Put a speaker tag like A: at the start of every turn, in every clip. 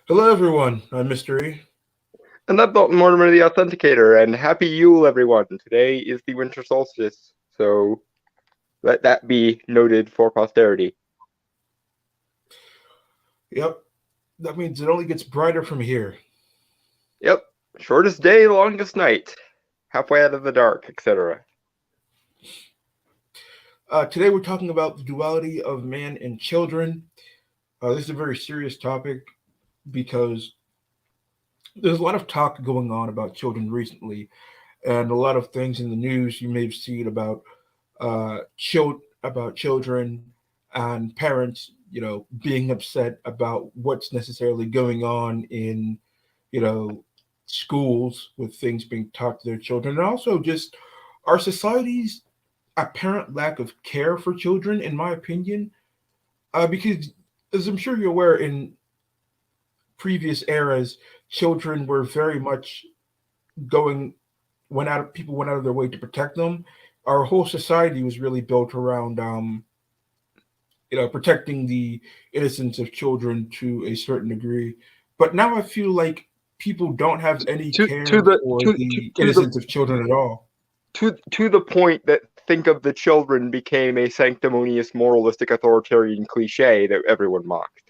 A: Hello, everyone. I'm Mystery.
B: And that's not Mortimer the Authenticator, and happy Yule, everyone. Today is the winter solstice, so let that be noted for posterity.
A: Yep, that means it only gets brighter from here.
B: Yep, shortest day, longest night, halfway out of the dark, etc.
A: Today, we're talking about the duality of man and children. This is a very serious topic because there's a lot of talk going on about children recently, and a lot of things in the news you may have seen about about children and parents, being upset about what's necessarily going on in, you know, schools with things being taught to their children, and also just our society's apparent lack of care for children, in my opinion. Because, as I'm sure you're aware, in previous eras, children were very much going went out of people went out of their way to protect them. Our whole society was really built around protecting the innocence of children to a certain degree. But now I feel like people don't have any
B: To to
A: care
B: the
A: for
B: to to,
A: the
B: to the
A: innocence of children at all.
B: to the point that think of the children became a sanctimonious, moralistic, authoritarian cliche that everyone mocked.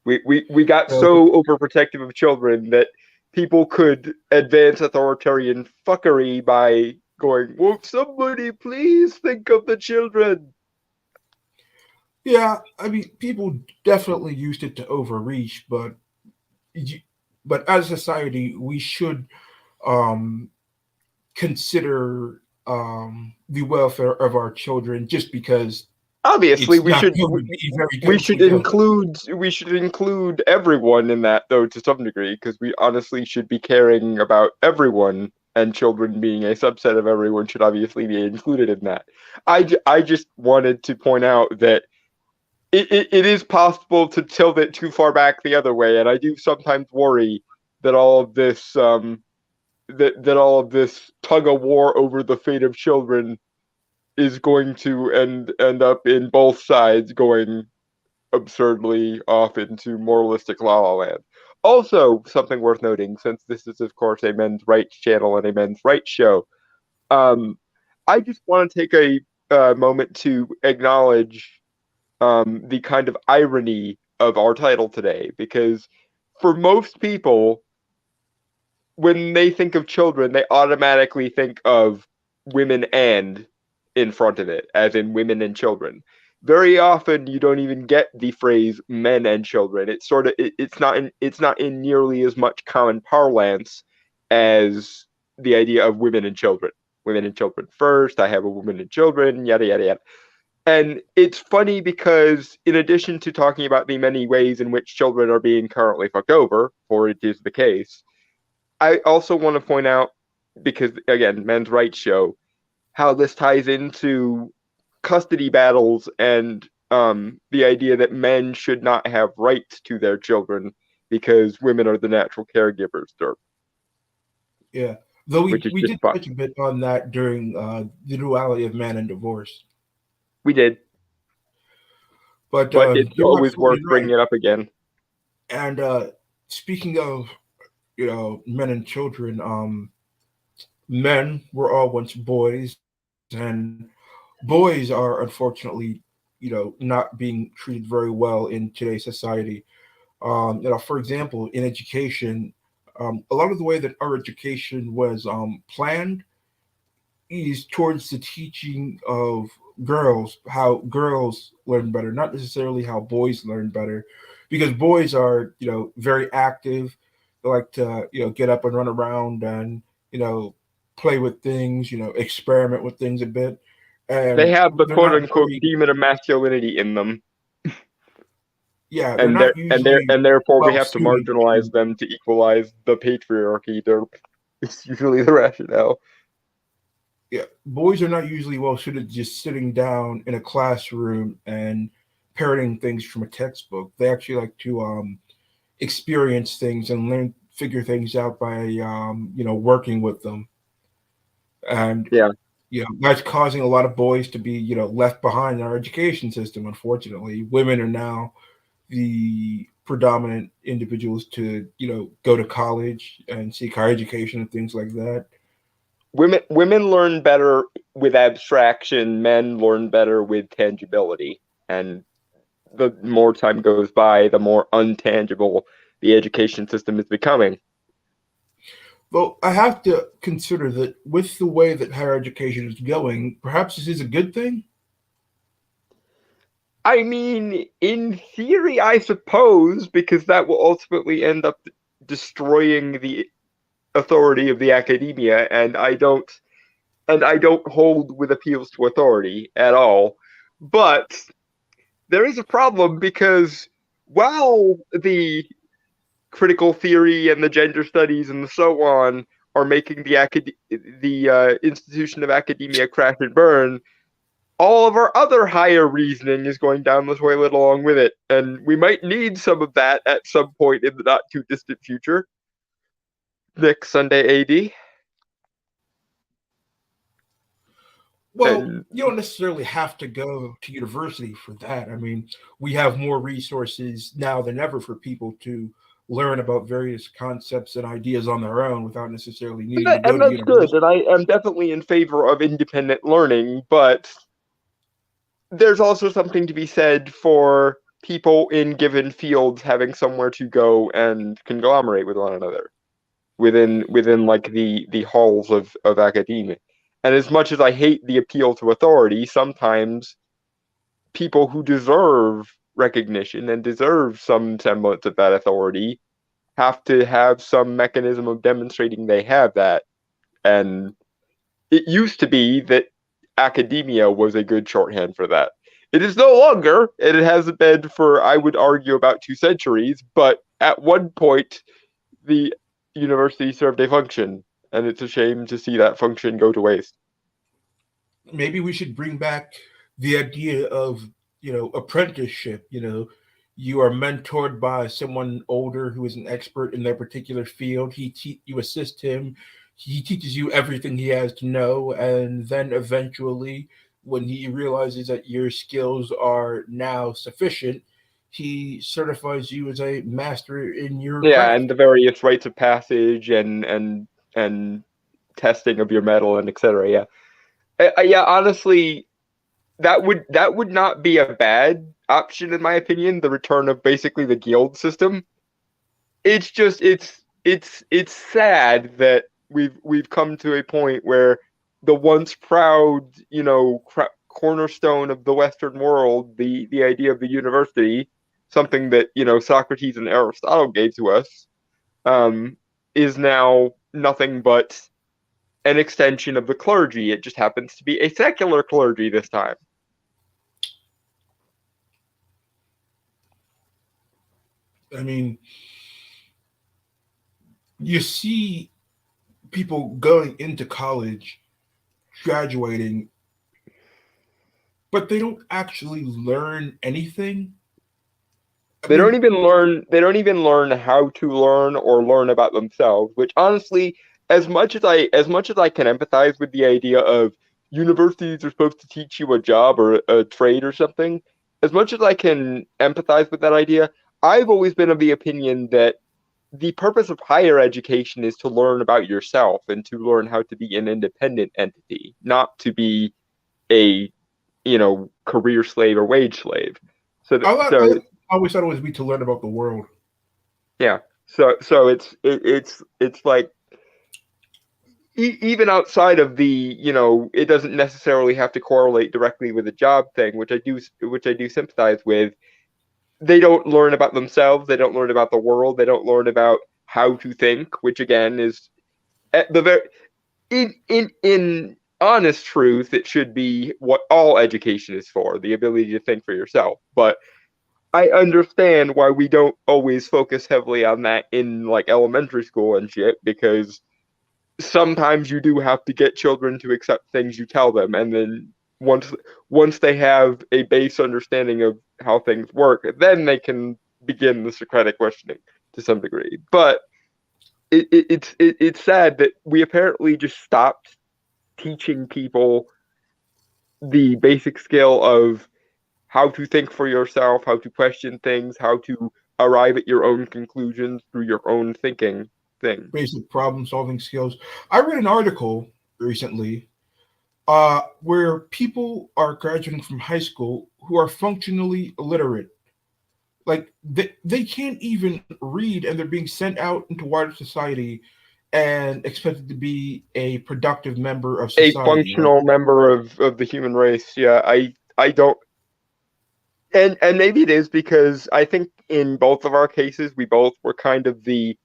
B: We got
A: So,
B: so overprotective of children that people could advance authoritarian fuckery by going, won't somebody please think of the children?
A: yeah, I mean, people definitely used it to overreach, y- but as a society, we should um, consider the welfare of our children just because
B: Obviously,
A: it's not going to be very
B: we
A: good if
B: should
A: we don't.
B: include everyone in that though to some degree because we honestly should be caring about everyone, and children being a subset of everyone should obviously be included in that. I just wanted to point out that it is possible to tilt it too far back the other way, and I do sometimes worry that all of this tug of war over the fate of children is going to end up in both sides going absurdly off into moralistic la la land. Also, something worth noting, since this is of course a men's rights channel and a men's rights show, um, I just want to take a moment to acknowledge the kind of irony of our title today, because for most people, when they think of children, they automatically think of women and in front of it, as in women and children. Very often, you don't even get the phrase "men and children." It's sort of it's not in nearly as much common parlance as the idea of women and children. Women and children first. I have a woman and children. Yada yada yada. And it's funny because, in addition to talking about the many ways in which children are being currently fucked over, for it is the case, I also want to point out, because again, men's rights show, how this ties into custody battles and the idea that men should not have rights to their children because women are the natural caregivers,
A: Yeah, though we
B: which is
A: we
B: just
A: did touch a
B: fucked.
A: bit on that during the duality of man and divorce.
B: We did,
A: But
B: but it's
A: you're
B: always worth
A: absolutely right.
B: bringing it up again.
A: And speaking of men and children, men were all once boys, and boys are unfortunately not being treated very well in today's society. For example, in education, a lot of the way that our education was planned is towards the teaching of girls, how girls learn better, not necessarily how boys learn better, because boys are very active. They like to get up and run around and you know play with things, experiment with things a bit,
B: They
A: and
B: have the
A: they're
B: quote
A: not
B: unquote
A: very
B: demon of masculinity in them,
A: yeah, they're not usually
B: and therefore we
A: well
B: have to
A: suited
B: marginalize
A: to.
B: them to equalize the patriarchy. It's usually the rationale.
A: Yeah, boys are not usually well suited to just sitting down in a classroom and parroting things from a textbook. They actually like to experience things and learn, figure things out by working with them, and
B: Yeah.
A: that's causing a lot of boys to be left behind in our education system. Unfortunately, women are now the predominant individuals to go to college and seek higher education and things like that.
B: Women learn better with abstraction, men learn better with tangibility. And the more time goes by, the more untangible the education system is becoming.
A: Well, I have to consider that with the way that higher education is going, perhaps this is a good thing.
B: I mean, in theory, I suppose, because that will ultimately end up destroying the authority of the academia, and I don't hold with appeals to authority at all. But there is a problem because while the critical theory and the gender studies and so on are making the institution of academia crash and burn, all of our other higher reasoning is going down the toilet along with it, and we might need some of that at some point in the not too distant future. Next Sunday AD.
A: Well,
B: And
A: you don't necessarily have to go to university for that. I mean, we have more resources now than ever for people to learn about various concepts and ideas on their own without necessarily needing to go
B: and
A: to
B: that's good,
A: university.
B: and I am definitely in favor of independent learning, but there's also something to be said for people in given fields having somewhere to go and conglomerate with one another within like the halls of academia. And as much as I hate the appeal to authority, sometimes people who deserve recognition and deserve some semblance of that authority have to have some mechanism of demonstrating they have that. And it used to be that academia was a good shorthand for that. It is no longer, and it hasn't been for, I would argue, about 2 centuries, but at one point, the university served a function, and it's a shame to see that function go to waste.
A: Maybe we should bring back the idea of apprenticeship. You are mentored by someone older who is an expert in their particular field. You assist him. He teaches you everything he has to know, and then eventually, when he realizes that your skills are now sufficient, he certifies you as a master in your
B: Yeah, and
A: craft.
B: the various rites of passage and testing of your metal and etc. Yeah, yeah. Honestly, that would not be a bad option in my opinion. The return of basically the guild system. It's just it's sad that we've come to a point where the once proud cornerstone of the Western world, the idea of the university, something that Socrates and Aristotle gave to us, um, is now nothing but an extension of the clergy. It just happens to be a secular clergy this time.
A: I mean, you see people going into college, graduating, but they don't actually learn anything. I
B: They don't
A: mean,
B: even learn they don't even learn how to learn or learn about themselves, which honestly, as much as I can empathize with the idea of universities are supposed to teach you a job or a trade or something, as much as I can empathize with that idea, I've always been of the opinion that the purpose of higher education is to learn about yourself and to learn how to be an independent entity, not to be a, career slave or wage slave. So,
A: I always thought it was me to learn about the world.
B: yeah. So it's like even outside of it doesn't necessarily have to correlate directly with the job thing, which I do sympathize with. They don't learn about themselves. They don't learn about the world. They don't learn about how to think, which again is at the very in honest truth, it should be what all education is for, the ability to think for yourself. But I understand why we don't always focus heavily on that in like elementary school and shit, because sometimes you do have to get children to accept things you tell them, and then once once they have a base understanding of how things work, then they can begin the Socratic questioning to some degree. But it's sad that we apparently just stopped teaching people the basic skill of how to think for yourself, how to question things, how to arrive at your own conclusions through your own thinking thing.
A: basic problem solving skills. I read an article recently where people are graduating from high school who are functionally illiterate. Like they can't even read, and they're being sent out into wider society and expected to be a productive member of
B: A
A: society. Like,
B: functional member of the human race. Yeah, I don't, and maybe it is because I think in both of our cases we both were kind of the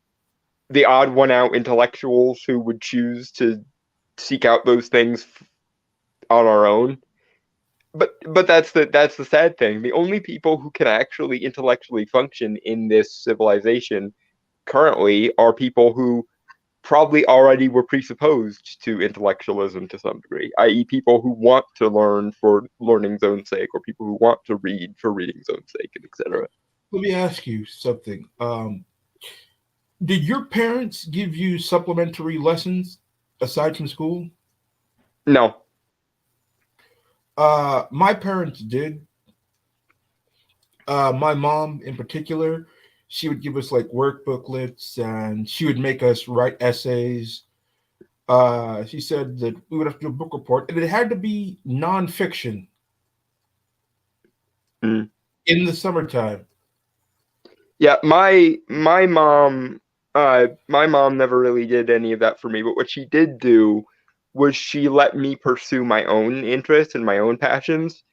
B: odd one out intellectuals who would choose to seek out those things on our own. But that's the sad thing. The only people who can actually intellectually function in this civilization currently are people who probably already were presupposed to intellectualism to some degree, i.e., people who want to learn for learning's own sake, or people who want to read for reading's own sake, and etc.
A: let me ask you something. Did your parents give you supplementary lessons aside from school?
B: No.
A: My parents did. My mom, in particular, she would give us like work booklets and she would make us write essays. She said that we would have to do a book report, and it had to be nonfiction
B: Mm.
A: in the summertime.
B: Yeah, my mom never really did any of that for me, but what she did do was she let me pursue my own interests and my own passions.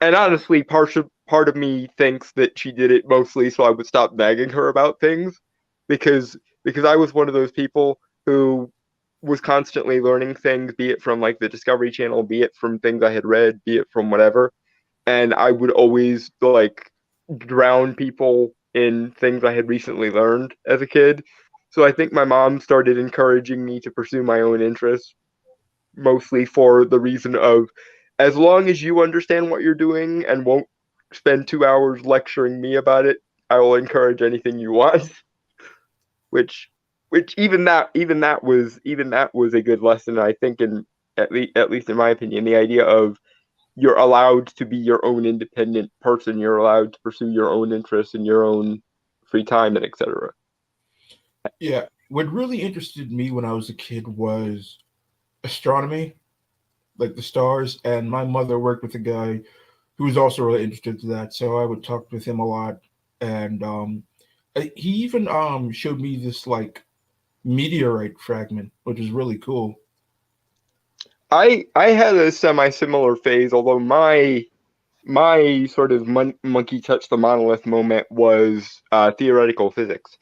B: And honestly, part of me thinks that she did it mostly so I would stop nagging her about things, because because I was one of those people who was constantly learning things, be it from like the Discovery Channel, be it from things I had read, be it from whatever, and I would always like drown people in things I had recently learned as a kid. So I think my mom started encouraging me to pursue my own interests, mostly for the reason of, as long as you understand what you're doing and won't spend 2 hours lecturing me about it, I will encourage anything you want. which which even that was a good lesson, I think, in at least in my opinion, the idea of you're allowed to be your own independent person, you're allowed to pursue your own interests in your own free time and etc.
A: Yeah, what really interested me when I was a kid was astronomy, like the stars. And my mother worked with a guy who was also really interested in that, so I would talk with him a lot. And he even showed me this like meteorite fragment, which is really cool.
B: I had a semi similar phase, although my sort of monkey touch the monolith moment was theoretical physics,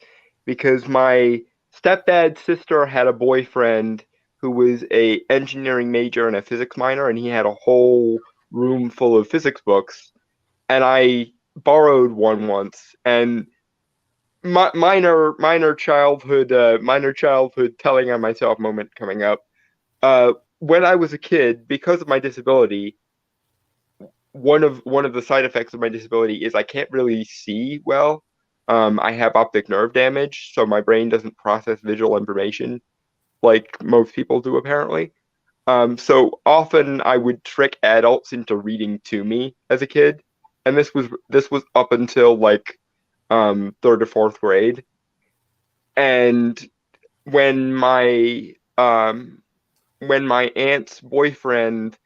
B: because my stepdad's sister had a boyfriend who was a engineering major and a physics minor, and he had a whole room full of physics books, and I borrowed one once, and minor childhood telling on myself moment coming up. When I was a kid, because of my disability, one of the side effects of my disability is I can't really see well. I have optic nerve damage, so my brain doesn't process visual information like most people do, apparently. So often I would trick adults into reading to me as a kid, and this was up until like third or fourth grade. And when my um, when my aunt's boyfriend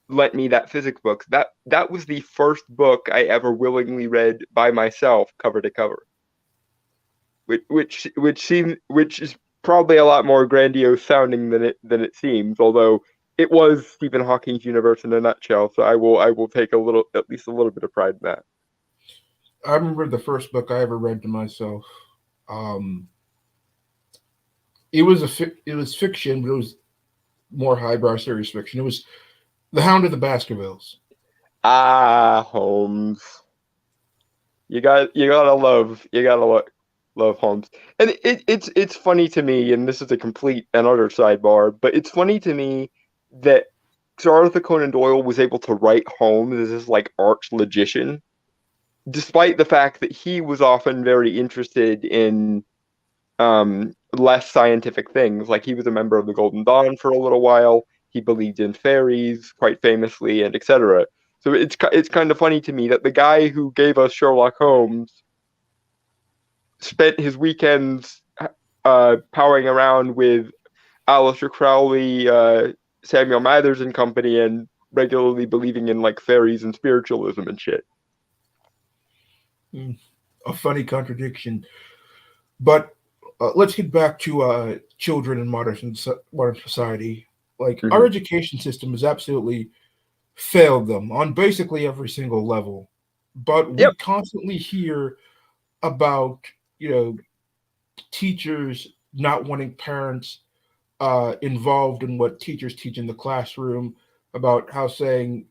B: lent me that physics book, that was the first book I ever willingly read by myself, cover to cover. Which is probably a lot more grandiose sounding than it seems, although it was Stephen Hawking's universe in a nutshell. So I will take at least a little bit of pride in that.
A: I remember the first book I ever read to myself. Um, it was fiction, but it was more highbrow serious fiction. It was The Hound of the Baskervilles.
B: Ah, Holmes. You gotta love Holmes. And it's funny to me, and this is a complete and utter sidebar, but it's funny to me that Sir Arthur Conan Doyle was able to write Holmes as this like arch logician, despite the fact that he was often very interested in less scientific things. Like he was a member of the Golden Dawn for a little while. He believed in fairies quite famously, and etc. So it's kind of funny to me that the guy who gave us Sherlock Holmes spent his weekends powering around with Aleister Crowley, Samuel Mathers and company, and regularly believing in like fairies and spiritualism and shit.
A: Mm, a funny contradiction. But let's get back to children in modern society. Like our
B: Mm-hmm.
A: education system has absolutely failed them on basically every single level. But we
B: Yep.
A: constantly hear about you know teachers not wanting parents involved in what teachers teach in the classroom, about how saying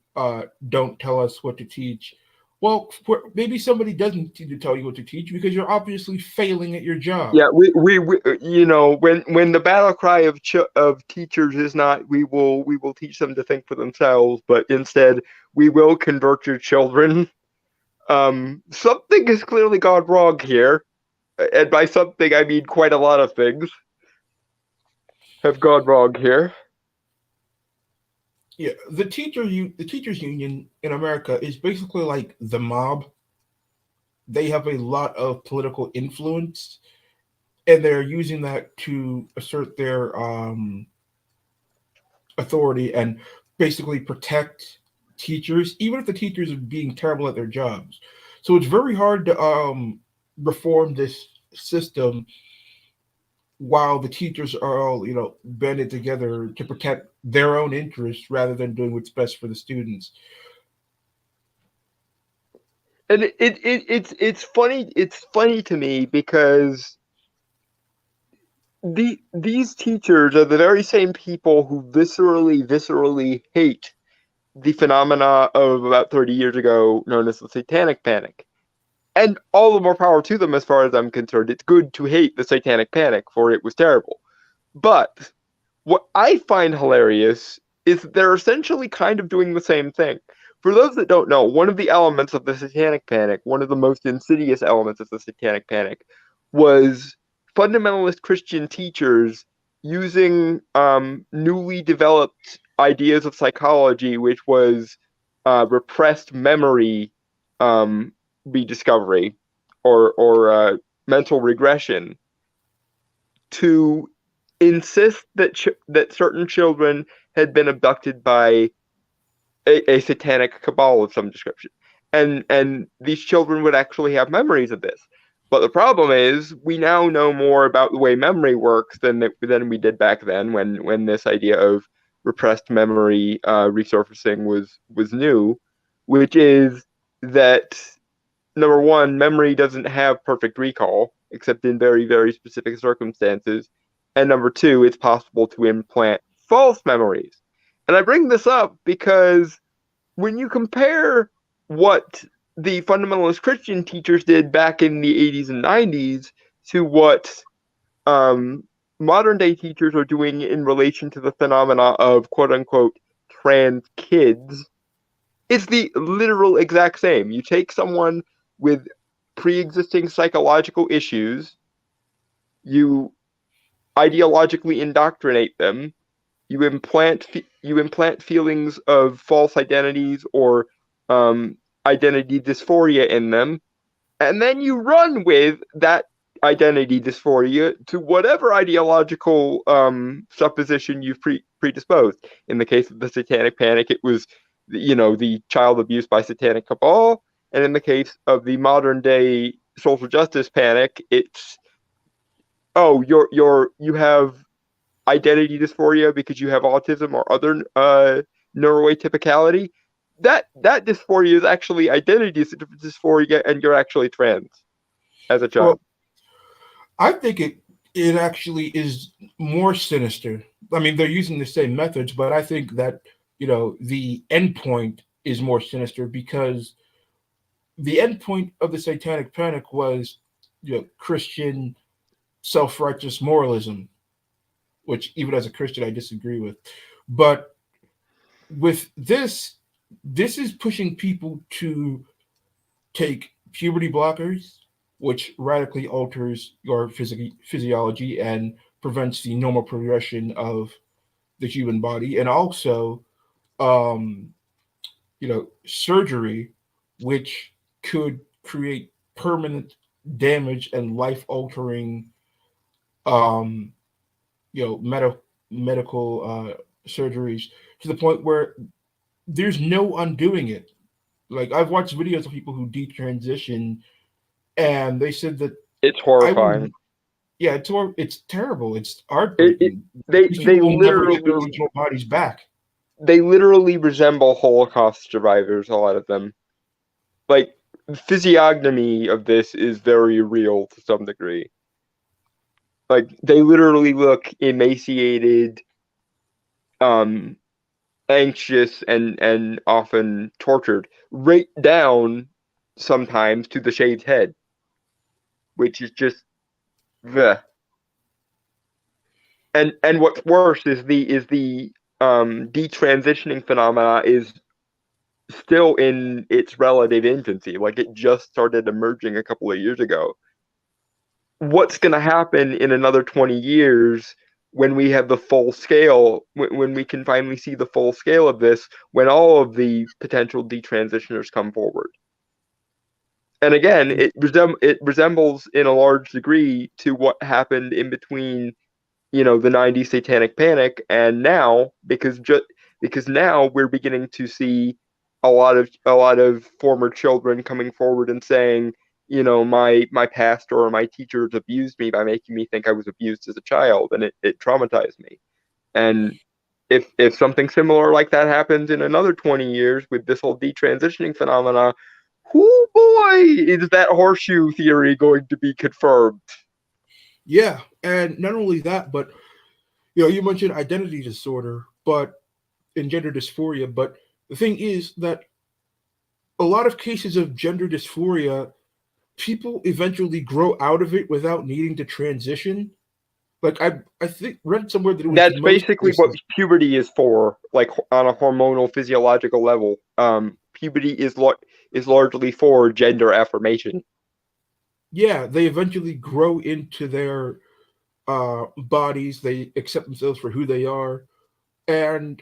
A: don't tell us what to teach. Well, maybe somebody doesn't need to tell you what to teach because you're obviously failing at your job.
B: Yeah, we when the battle cry of of teachers is not we will teach them to think for themselves, but instead we will convert your children. Something has clearly gone wrong here, and by something I mean quite a lot of things have gone wrong here.
A: Yeah, the teachers union in America is basically like the mob. They have a lot of political influence, and they're using that to assert their authority and basically protect teachers, even if the teachers are being terrible at their jobs. So it's very hard to reform this system while the teachers are all banded together to protect their own interests rather than doing what's best for the students.
B: And it's funny. It's funny to me because these teachers are the very same people who viscerally hate the phenomena of about 30 years ago known as the Satanic Panic. And all the more power to them as far as I'm concerned. It's good to hate the Satanic Panic, for it was terrible. But what I find hilarious is that they're essentially kind of doing the same thing. For those that don't know, one of the elements of the Satanic Panic, one of the most insidious elements of the Satanic Panic, was fundamentalist Christian teachers using newly developed ideas of psychology, which was repressed memory um, rediscovery or mental regression, to insist that that certain children had been abducted by a satanic cabal of some description, and these children would actually have memories of this. But the problem is, we now know more about the way memory works than we did back then, when this idea of repressed memory resurfacing was new, which is that number one, memory doesn't have perfect recall, except in very specific circumstances. And number two, it's possible to implant false memories. And I bring this up because when you compare what the fundamentalist Christian teachers did back in the 80s and 90s to what um, modern day teachers are doing in relation to the phenomena of quote unquote trans kids, it's the literal exact same. You take someone with pre-existing psychological issues, you ideologically indoctrinate them, you implant feelings of false identities or um, identity dysphoria in them, and then you run with that identity dysphoria to whatever ideological supposition you've predisposed. In the case of the Satanic Panic, it was, the child abuse by Satanic cabal, and in the case of the modern day social justice panic, it's, oh, you have identity dysphoria because you have autism or other neuroatypicality. That dysphoria is actually identity dysphoria, and you're actually trans as a child.
A: Well, I think it actually is more sinister. I mean, they're using the same methods, but I think that the endpoint is more sinister because the endpoint of the Satanic Panic was Christian self-righteous moralism, which even as a Christian I disagree with. But with this is pushing people to take puberty blockers, which radically alters your physiology and prevents the normal progression of the human body, and also, um, surgery, which could create permanent damage and life altering, um, medical surgeries to the point where there's no undoing it. Like I've watched videos of people who detransition, and they said that
B: It's
A: I will.
B: horrifying.
A: Yeah, it's terrible. It's
B: It, it
A: heartbreaking.
B: they
A: These
B: they
A: people will never get their
B: literally
A: original bodies back.
B: they literally resemble Holocaust survivors. A lot of them, like the physiognomy of this, is very real to some degree. Like they literally look emaciated, um, anxious, and often tortured, right down sometimes to the shaved head, which is just the. And what's worse is the detransitioning phenomena is still in its relative infancy. Like it just started emerging a couple of years ago. What's going to happen in another 20 years when we have the full scale, when we can finally see the full scale of this, when all of the potential detransitioners come forward? And again, it resembles in a large degree to what happened in between, the 90s satanic panic and now, because now we're beginning to see a lot of former children coming forward and saying, my pastor or my teachers abused me by making me think I was abused as a child, and it traumatized me. And if something similar like that happens in another 20 years with this whole detransitioning phenomena, oh boy, is that horseshoe theory going to be confirmed?
A: Yeah, and not only that, but you mentioned identity disorder, but in gender dysphoria. But the thing is that a lot of cases of gender dysphoria, people eventually grow out of it without needing to transition. Like I think read somewhere that it was
B: That's
A: most
B: basically what
A: cases.
B: puberty is for, like on a hormonal physiological level. Puberty is largely for gender affirmation.
A: Yeah, they eventually grow into their bodies. They accept themselves for who they are, and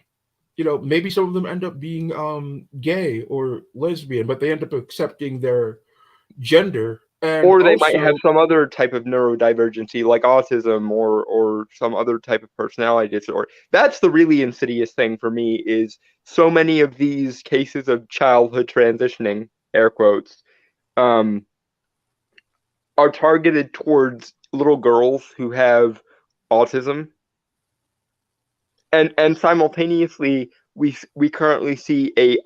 A: maybe some of them end up being gay or lesbian, but they end up accepting their gender. And
B: Or they might have
A: also,
B: some other type of neurodivergency, like autism or some other type of personality disorder. That's the really insidious thing for me, is so many of these cases of childhood transitioning, air quotes, um, are targeted towards little girls who have autism, and simultaneously we currently see an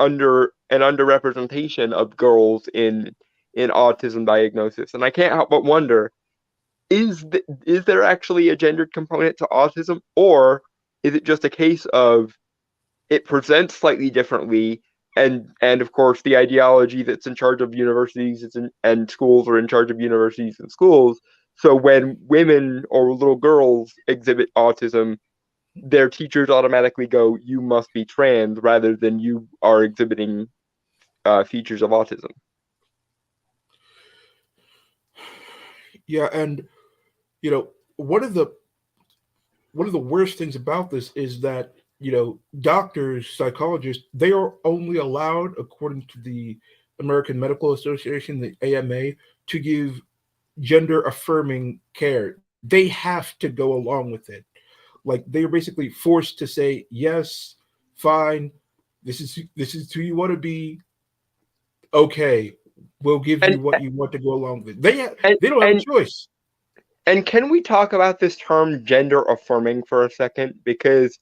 B: underrepresentation of girls in autism diagnosis, and I can't help but wonder, is there actually a gendered component to autism, or is it just a case of it presents slightly differently, and of course the ideology that's in charge of universities and schools are in charge of universities and schools, so when women or little girls exhibit autism, their teachers automatically go, "You must be trans," rather than "You are exhibiting features of autism."
A: yeah, and you know, one of the one of the worst things about this is that doctors, psychologists, they are only allowed, according to the American Medical Association, the AMA, to give gender affirming care. They have to go along with it. Like they are basically forced to say yes, fine, this is who you want to be. Okay, we'll give
B: And
A: you what you want to go along with. They
B: and
A: they don't have a
B: and
A: choice.
B: and can we talk about this term gender affirming for a second? Because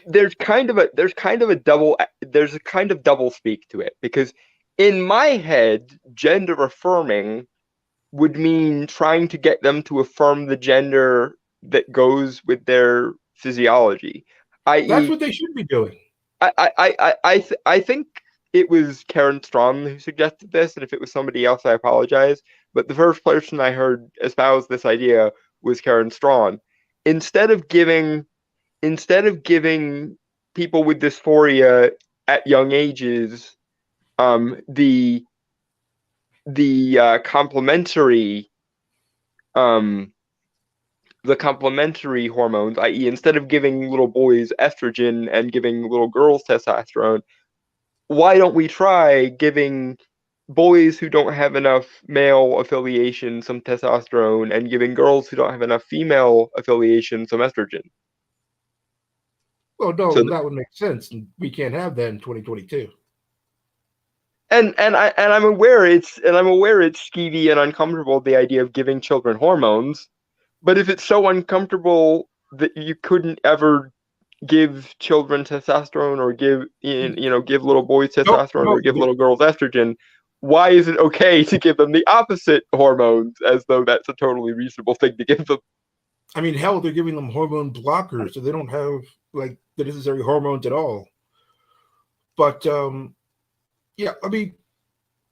B: there's a kind of double speak to it. Because in my head, gender affirming would mean trying to get them to affirm the gender that goes with their physiology,
A: That's
B: i.e.,
A: what they should be doing.
B: I think it was Karen Strawn who suggested this, and if it was somebody else, I apologize. But the first person I heard espouse this idea was Karen Strawn. Instead of giving instead of giving people with dysphoria at young ages the complementary um the complementary hormones, i.e., instead of giving little boys estrogen and giving little girls testosterone, why don't we try giving boys who don't have enough male affiliation some testosterone and giving girls who don't have enough female affiliation some estrogen.
A: Well,
B: So
A: no, that would make sense. We can't have that in 2022.
B: I'm aware it's skeevy and uncomfortable, the idea of giving children hormones, but if it's so uncomfortable that you couldn't ever give children testosterone or give little boys
A: No,
B: testosterone
A: no.
B: or give little girls estrogen, why is it okay to give them the opposite hormones as though that's a totally reasonable thing to give them?
A: I mean, hell, they're giving them hormone blockers, so they don't have like the necessary hormones at all. But yeah, I mean,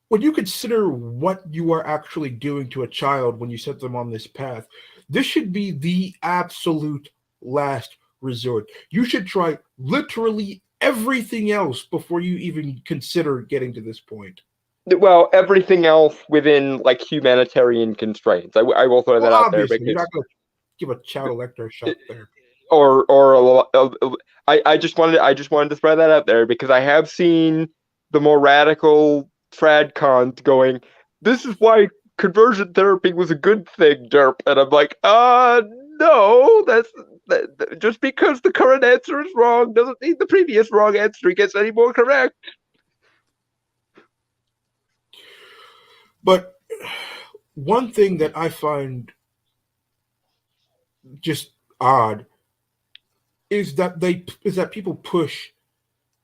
A: when you consider what you are actually doing to a child when you set them on this path, this should be the absolute last resort. You should try literally everything else before you even consider getting to this point.
B: Well, everything else within like humanitarian constraints. I will throw
A: Well,
B: that out there
A: obviously, you're
B: because
A: not going to give a child electroshock therapy.
B: or I just wanted to throw that out there because I have seen the more radical trad cons going, this is why conversion therapy was a good thing, derp, and I'm like, no, just because the current answer is wrong doesn't mean the previous wrong answer gets any more correct.
A: But one thing that I find just odd is that people push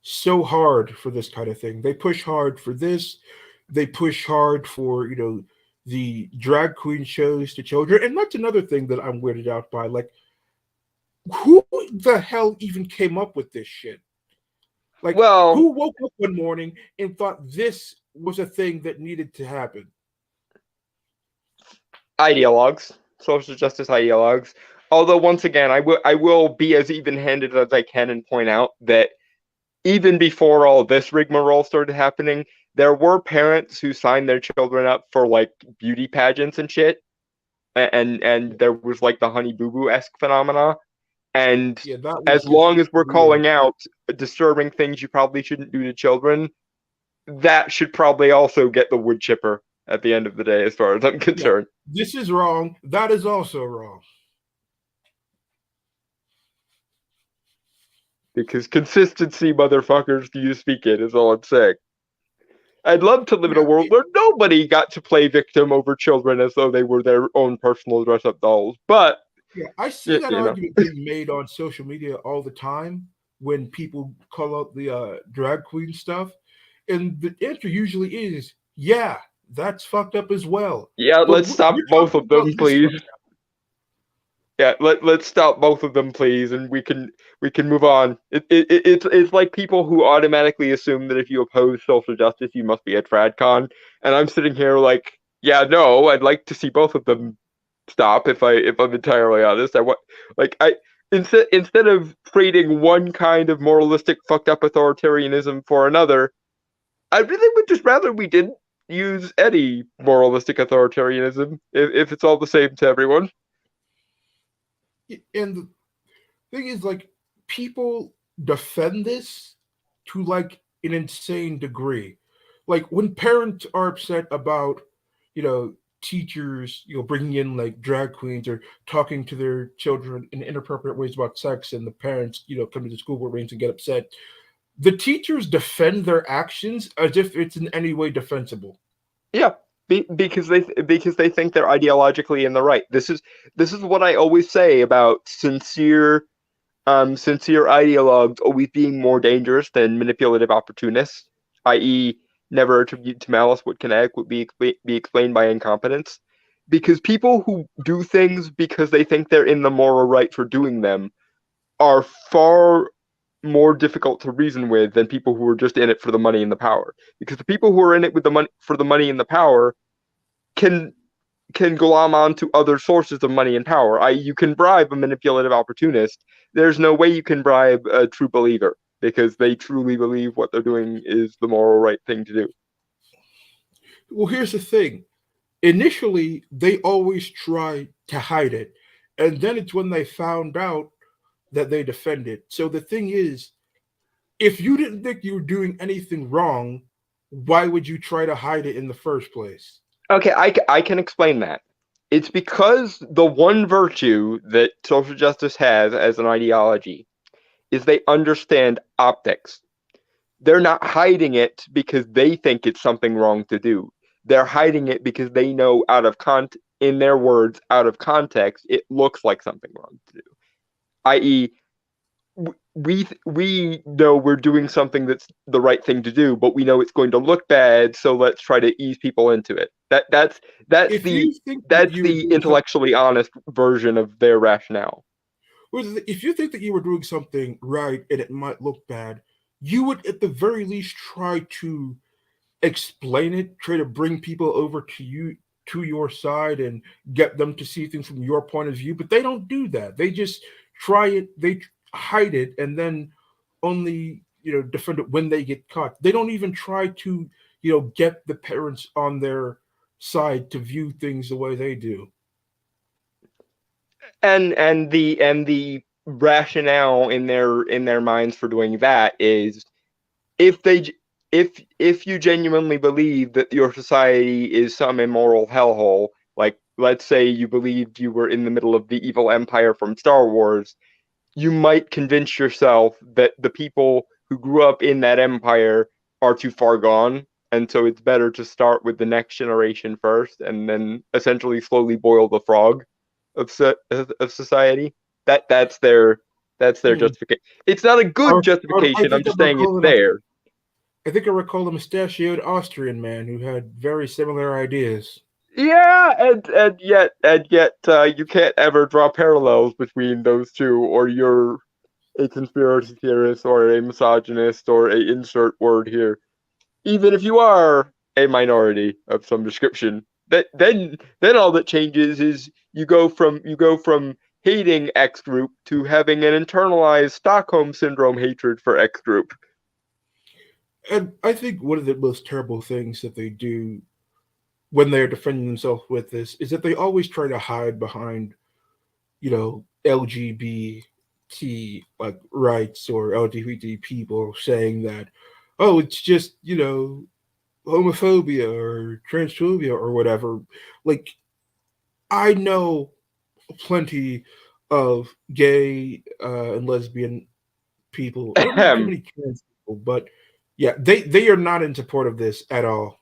A: so hard for this kind of thing. They push hard for this. They push hard for the drag queen shows to children, and that's another thing that I'm weirded out by. Like, who the hell even came up with this shit? Like,
B: Well,
A: who woke up one morning and thought this was a thing that needed to happen?
B: ideologues, social justice ideologues. Although once again, I will be as even-handed as I can and point out that even before all this rigmarole started happening, there were parents who signed their children up for like beauty pageants and shit, and there was like the Honey Boo Boo esque phenomena. And
A: Yeah, that was
B: as
A: just
B: long as we're
A: weird.
B: calling out disturbing things you probably shouldn't do to children, that should probably also get the wood chipper at the end of the day, as far as I'm
A: Yeah,
B: concerned.
A: this is wrong. That is also wrong.
B: Because consistency, motherfuckers, do you speak it, is all I'm saying. I'd love to live in a
A: Yeah,
B: world where nobody got to play victim over children as though they were their own personal dress up dolls. But,
A: yeah, I see
B: you,
A: that
B: you know,
A: argument being made on social media all the time when people call out the drag queen stuff, and the answer usually is, "Yeah, that's fucked up as well."
B: yeah,
A: But
B: let's stop
A: we're
B: both
A: talking
B: of
A: about
B: them,
A: this
B: please.
A: right
B: Yeah, let's stop both of them, please, and we can move on. It's like people who automatically assume that if you oppose social justice, you must be a tradcon, and I'm sitting here like, yeah, no, I'd like to see both of them stop. If I'm entirely honest, I want like I instead of trading one kind of moralistic fucked up authoritarianism for another, I really would just rather we didn't use any moralistic authoritarianism if it's all the same to everyone.
A: now. And the thing is, like, people defend this to like an insane degree. Like when parents are upset about, teachers, bringing in like drag queens or talking to their children in inappropriate ways about sex, and the parents, come to the school board meetings and get upset. The teachers defend their actions as if it's in any way defensible.
B: Yeah, because they think they're ideologically in the right. This is what I always say about sincere ideologues always being more dangerous than manipulative opportunists, i.e., never attribute to malice what can be explained by incompetence. Because people who do things because they think they're in the moral right for doing them are far more difficult to reason with than people who are just in it for the money and the power. Because the people who are in it with the money for the money and the power can glom onto other sources of money and power. You can bribe a manipulative opportunist. There's no way you can bribe a true believer because they truly believe what they're doing is the moral right thing to do.
A: Well, here's the thing. Initially, they always try to hide it. And then it's when they found out that they defend it. So the thing is, if you didn't think you were doing anything wrong, why would you try to hide it in the first place?
B: Okay, I can explain that. It's because the one virtue that social justice has as an ideology is they understand optics. They're not hiding it because they think it's something wrong to do. They're hiding it because they know in their words, out of context, it looks like something wrong to do. I.e., we know we're doing something that's the right thing to do, but we know it's going to look bad, so let's try to ease people into it. That's
A: If
B: the
A: you think that
B: that's
A: you were
B: the
A: doing something,
B: intellectually honest version of their rationale.
A: if you think that you were doing something right and it might look bad, you would at the very least try to explain it, try to bring people over to you, to your side, and get them to see things from your point of view. But they don't do that. They just try it, they hide it, and then only defend it when they get caught. They don't even try to get the parents on their side to view things the way they do.
B: And the rationale in their minds for doing that is if they if you genuinely believe that your society is some immoral hellhole, like let's say you believed you were in the middle of the evil empire from Star Wars, you might convince yourself that the people who grew up in that empire are too far gone, and so it's better to start with the next generation first, and then essentially slowly boil the frog of society. That's their
A: Hmm.
B: justification. It's not a good
A: I
B: justification. I'm
A: think
B: just
A: I'm
B: saying it's
A: recalling
B: there.
A: I think I recall a mustachioed Austrian man who had very similar ideas.
B: Yeah, and yet you can't ever draw parallels between those two, or you're a conspiracy theorist or a misogynist or a insert word here. Even if you are a minority of some description, then all that changes is you go from hating X group to having an internalized Stockholm syndrome hatred for X group.
A: And I think one of the most terrible things that they do when they're defending themselves with this is that they always try to hide behind, LGBT like rights or LGBT people saying that, oh, it's just, homophobia or transphobia or whatever. Like, I know plenty of gay and lesbian people. I don't know too
B: Ahem.
A: many trans people, but yeah, they are not in support of this at all.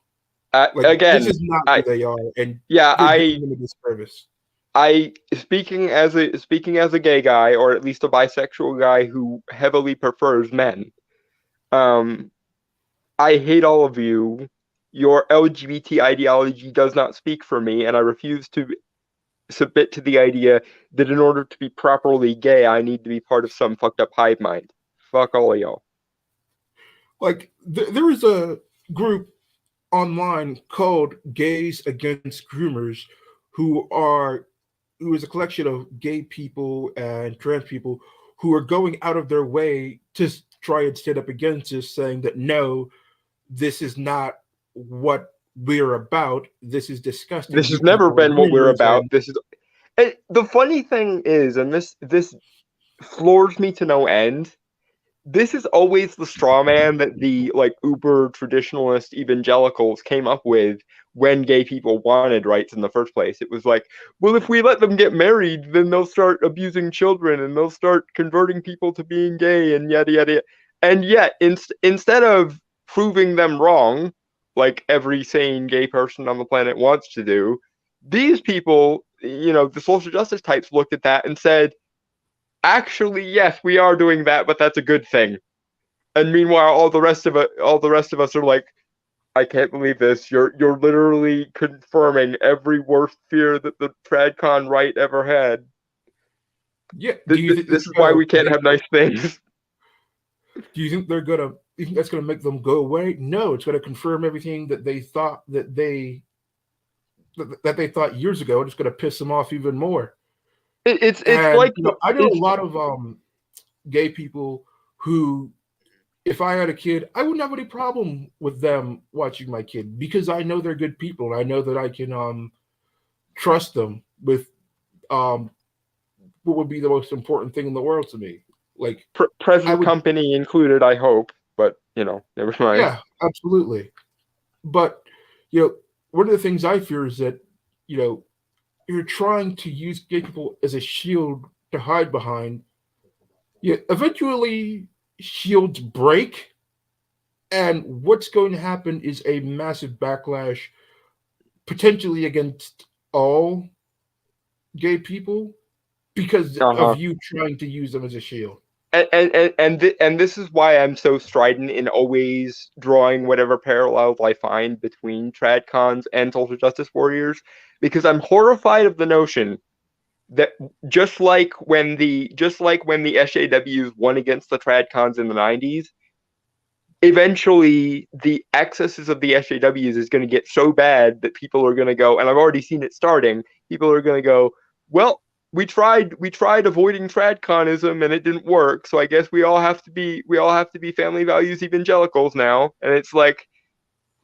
A: Like, this
B: Again,
A: is not who
B: I
A: they are, and
B: yeah,
A: you're doing them a disservice.
B: I speaking as a gay guy, or at least a bisexual guy who heavily prefers men. Um, I hate all of you. Your LGBT ideology does not speak for me, and I refuse to submit to the idea that in order to be properly gay, I need to be part of some fucked up hive mind. Fuck all of y'all.
A: Like, there is a group online called Gays Against Groomers, who are who is a collection of gay people and trans people who are going out of their way to try and stand up against this, saying that no, this is not what we're about. This is disgusting.
B: This
A: These
B: has never
A: people are
B: been what we're
A: groomers,
B: about.
A: and
B: This is the funny thing is, and this floors me to no end. This is always the straw man that the like uber traditionalist evangelicals came up with when gay people wanted rights in the first place. It was like, well, if we let them get married, then they'll start abusing children and they'll start converting people to being gay and yada yada. And yet, instead of proving them wrong, like every sane gay person on the planet wants to do, these people, the social justice types looked at that and said, actually, yes, we are doing that, but that's a good thing. And meanwhile, all the rest of us are like, I can't believe this. You're literally confirming every worst fear that the TradCon right ever had.
A: yeah.
B: This, this,
A: This
B: this
A: is
B: is why
A: gonna
B: we can't
A: make
B: have nice things.
A: Do you think they're gonna? You think that's gonna make them go away? No, it's gonna confirm everything that they thought that they thought years ago, and it's gonna piss them off even more.
B: It's
A: And
B: like
A: I know a
B: it's
A: lot of gay people who, if I had a kid, I wouldn't have any problem with them watching my kid because I know they're good people and I know that I can trust them with um what would be the most important thing in the world to me. Like, I
B: present
A: would,
B: company included, I hope, but never mind.
A: yeah, absolutely. But you know, one of the things I fear is that you know you're trying to use gay people as a shield to hide behind. Yeah, eventually shields break, and what's going to happen is a massive backlash, potentially against all gay people because of
B: Uh-huh.
A: you trying to use them as a shield.
B: And this is why I'm so strident in always drawing whatever parallels I find between tradcons and social justice warriors, because I'm horrified of the notion that just like when the SJWs won against the tradcons in the 90s, eventually the excesses of the SJWs is going to get so bad that people are going to go, and I've already seen it starting. People are going to go, well, we tried avoiding tradconism and it didn't work, so I guess we all have to be family values evangelicals now. And it's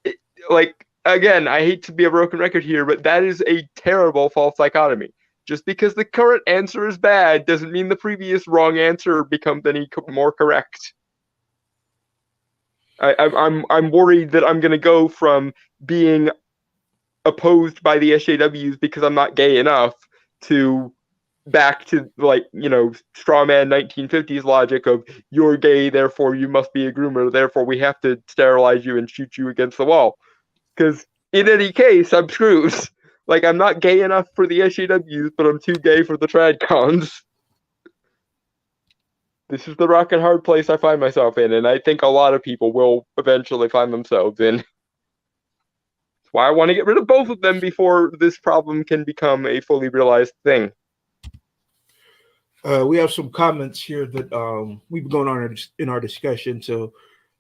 B: it, like again, I hate to be a broken record here, but that is a terrible false dichotomy. Just because the current answer is bad doesn't mean the previous wrong answer becomes any more correct. I'm worried that I'm going to go from being opposed by the SJWs because I'm not gay enough to back to straw man 1950s logic of you're gay, therefore you must be a groomer, therefore we have to sterilize you and shoot you against the wall. Because in any case, I'm screwed. Like, I'm not gay enough for the SJWs, but I'm too gay for the tradcons. This is the rock and hard place I find myself in, and I think a lot of people will eventually find themselves in. That's why I want to get rid of both of them before this problem can become a fully realized thing.
A: We have some comments here that we've been going on in our discussion, so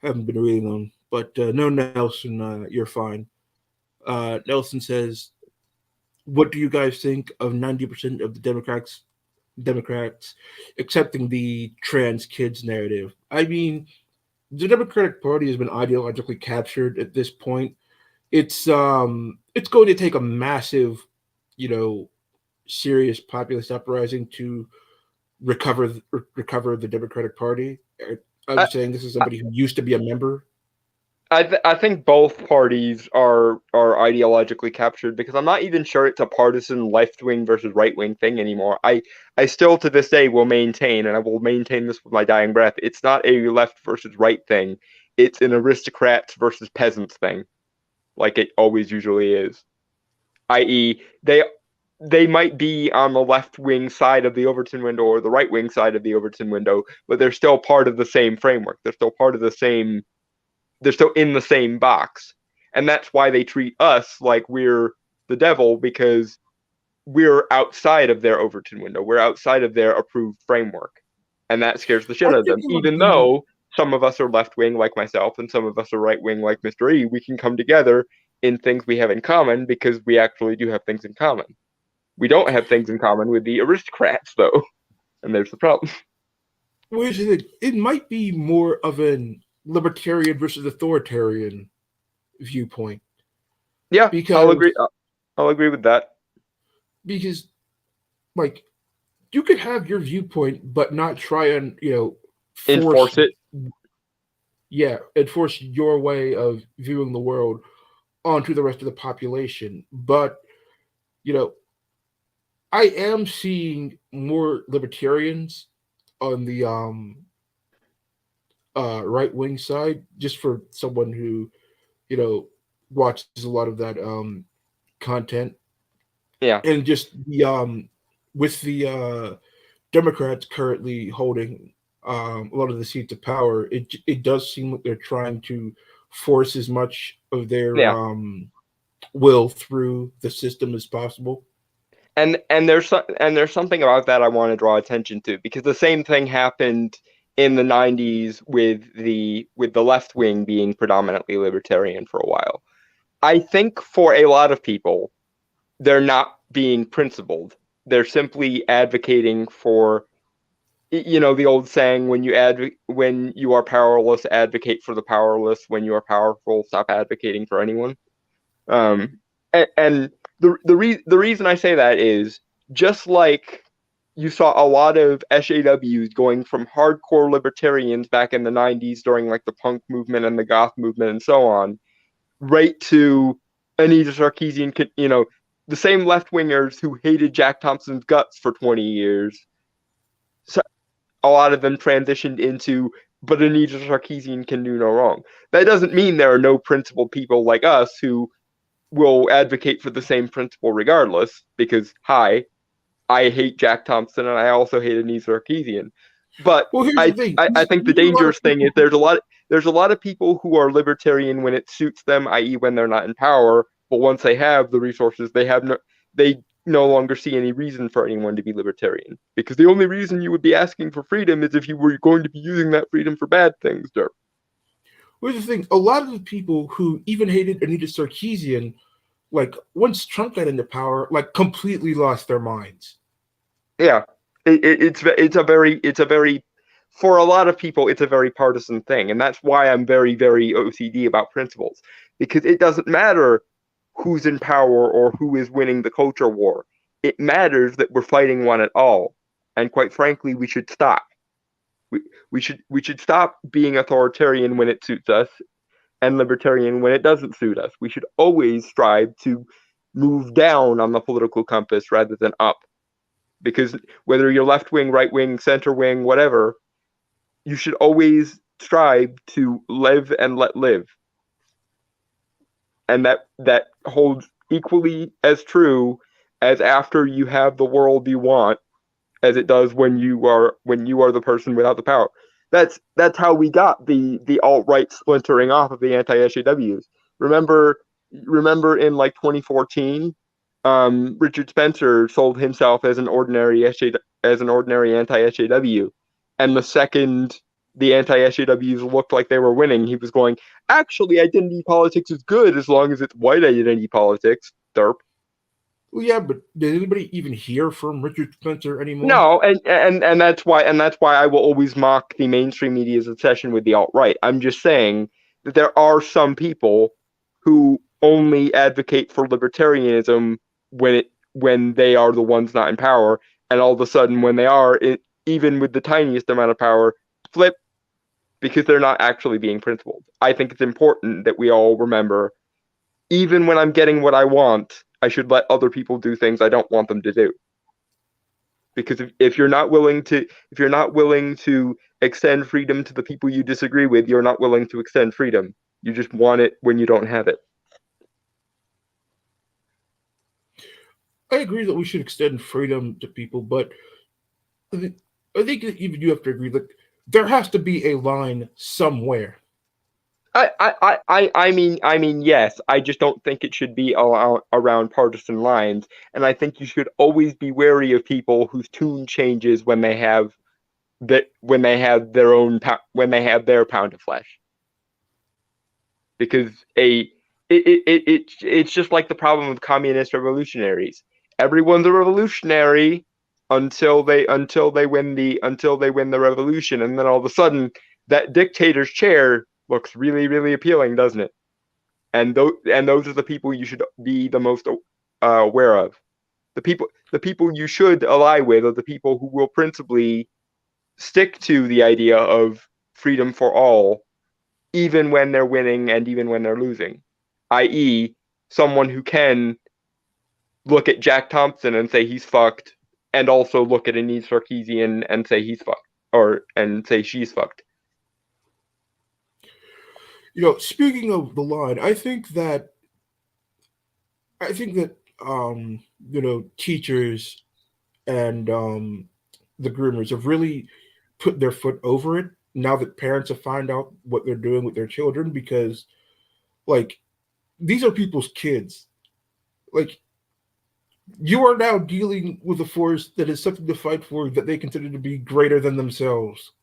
A: haven't been reading them. But no, Nelson, you're fine. Nelson says, "What do you guys think of 90% of the Democrats accepting the trans kids narrative?" I mean, the Democratic Party has been ideologically captured at this point. It's going to take a massive, you know, serious populist uprising to recover the Democratic Party. I'm
B: I,
A: saying this is somebody who used to be a member.
B: I think both parties are ideologically captured because I'm not even sure it's a partisan left wing versus right wing thing anymore. I still to this day will maintain, and I will maintain this with my dying breath. It's not a left versus right thing. It's an aristocrats versus peasants thing, like it always usually is. I.e., they might be on the left wing side of the Overton window or the right wing side of the Overton window, but they're still part of the same framework. They're still part of the same they're still in the same box. And that's why they treat us like we're the devil, because we're outside of their Overton window. We're outside of their approved framework. And that scares the shit
A: I
B: out of
A: think
B: them.
A: it would
B: Even
A: be.
B: though some of us are left wing like myself and some of us are right wing like Mr. E, we can come together in things we have in common because we actually do have things in common. We don't have things in common with the aristocrats, though. And there's the problem.
A: Whereas it might be more of an libertarian versus authoritarian viewpoint
B: Yeah, I'll
A: because
B: agree. I'll agree with that.
A: because like you could have your viewpoint but not try and force
B: Enforce it.
A: enforce your way of viewing the world onto the rest of the population. But you know I am seeing more libertarians on the right wing side, just for someone who you know watches a lot of that content,
B: Yeah,
A: and just the with the Democrats currently holding a lot of the seats of power, it does seem like they're trying to force as much of their
B: yeah.
A: will through the system as possible.
B: And there's something about that I want to draw attention to, because the same thing happened in the 90s with the left wing being predominantly libertarian for a while. I think for a lot of people, they're not being principled. They're simply advocating for, the old saying, when you are powerless, advocate for the powerless. When you are powerful, stop advocating for anyone. And the reason I say that is, just like you saw a lot of SAWs going from hardcore libertarians back in the 90s during like the punk movement and the goth movement and so on, right to Anita Sarkeesian, the same left wingers who hated Jack Thompson's guts for 20 years. So a lot of them transitioned into, but Anita Sarkeesian can do no wrong. That doesn't mean there are no principled people like us who will advocate for the same principle regardless, because, hi, I hate Jack Thompson and I also hate Anita Sarkeesian. But
A: Well, here's the
B: I,
A: thing.
B: I, I think the
A: These are a lot of
B: dangerous thing is
A: people.
B: there's a lot of people who are libertarian when it suits them, i.e., when they're not in power. But once they have the resources, they no longer see any reason for anyone to be libertarian, because the only reason you would be asking for freedom is if you were going to be using that freedom for bad things, Derp.
A: Here's the thing. A lot of the people who even hated Anita Sarkeesian, like once Trump got into power, like completely lost their minds.
B: Yeah, it's a very for a lot of people it's a very partisan thing, and that's why I'm very very OCD about principles, because it doesn't matter who's in power or who is winning the culture war. It matters that we're fighting one at all, and quite frankly, we should stop. We, we should stop being authoritarian when it suits us and libertarian when it doesn't suit us. We should always strive to move down on the political compass rather than up, because whether you're left wing, right wing, center wing, whatever, you should always strive to live and let live. And that holds equally as true as after you have the world you want as it does when you are the person without the power. That's how we got the alt right splintering off of the anti SJWs. Remember remember in like 2014, Richard Spencer sold himself as an ordinary anti SJW, and the second the anti SJWs looked like they were winning, he was going, "Actually, identity politics is good as long as it's white identity politics." Derp.
A: Well, yeah, but did anybody even hear from Richard Spencer anymore?
B: No, and that's why I will always mock the mainstream media's obsession with the alt right. I'm just saying that there are some people who only advocate for libertarianism when they are the ones not in power, and all of a sudden when they are, even with the tiniest amount of power, flip, because they're not actually being principled. I think it's important that we all remember, even when I'm getting what I want, I should let other people do things I don't want them to do, because if you're not willing to extend freedom to the people you disagree with, you're not willing to extend freedom. You just want it when you don't have it.
A: I agree that we should extend freedom to people, but I think that even you have to agree that there has to be a line somewhere.
B: I mean, yes. I just don't think it should be around partisan lines, and I think you should always be wary of people whose tune changes when they have when they have their pound of flesh, because it's just like the problem with communist revolutionaries. Everyone's a revolutionary until they win the revolution, and then all of a sudden that dictator's chair looks really really appealing, doesn't it? And those are the people you should be the most aware of. The people you should ally with are the people who will principally stick to the idea of freedom for all, even when they're winning and even when they're losing, i.e., someone who can look at Jack Thompson and say he's fucked, and also look at Anise Sarkeesian and say he's fucked, or and say she's fucked.
A: Speaking of the line, I think that teachers and the groomers have really put their foot over it now that parents have found out what they're doing with their children, because like these are people's kids. Like you are now dealing with a force that is something to fight for that they consider to be greater than themselves.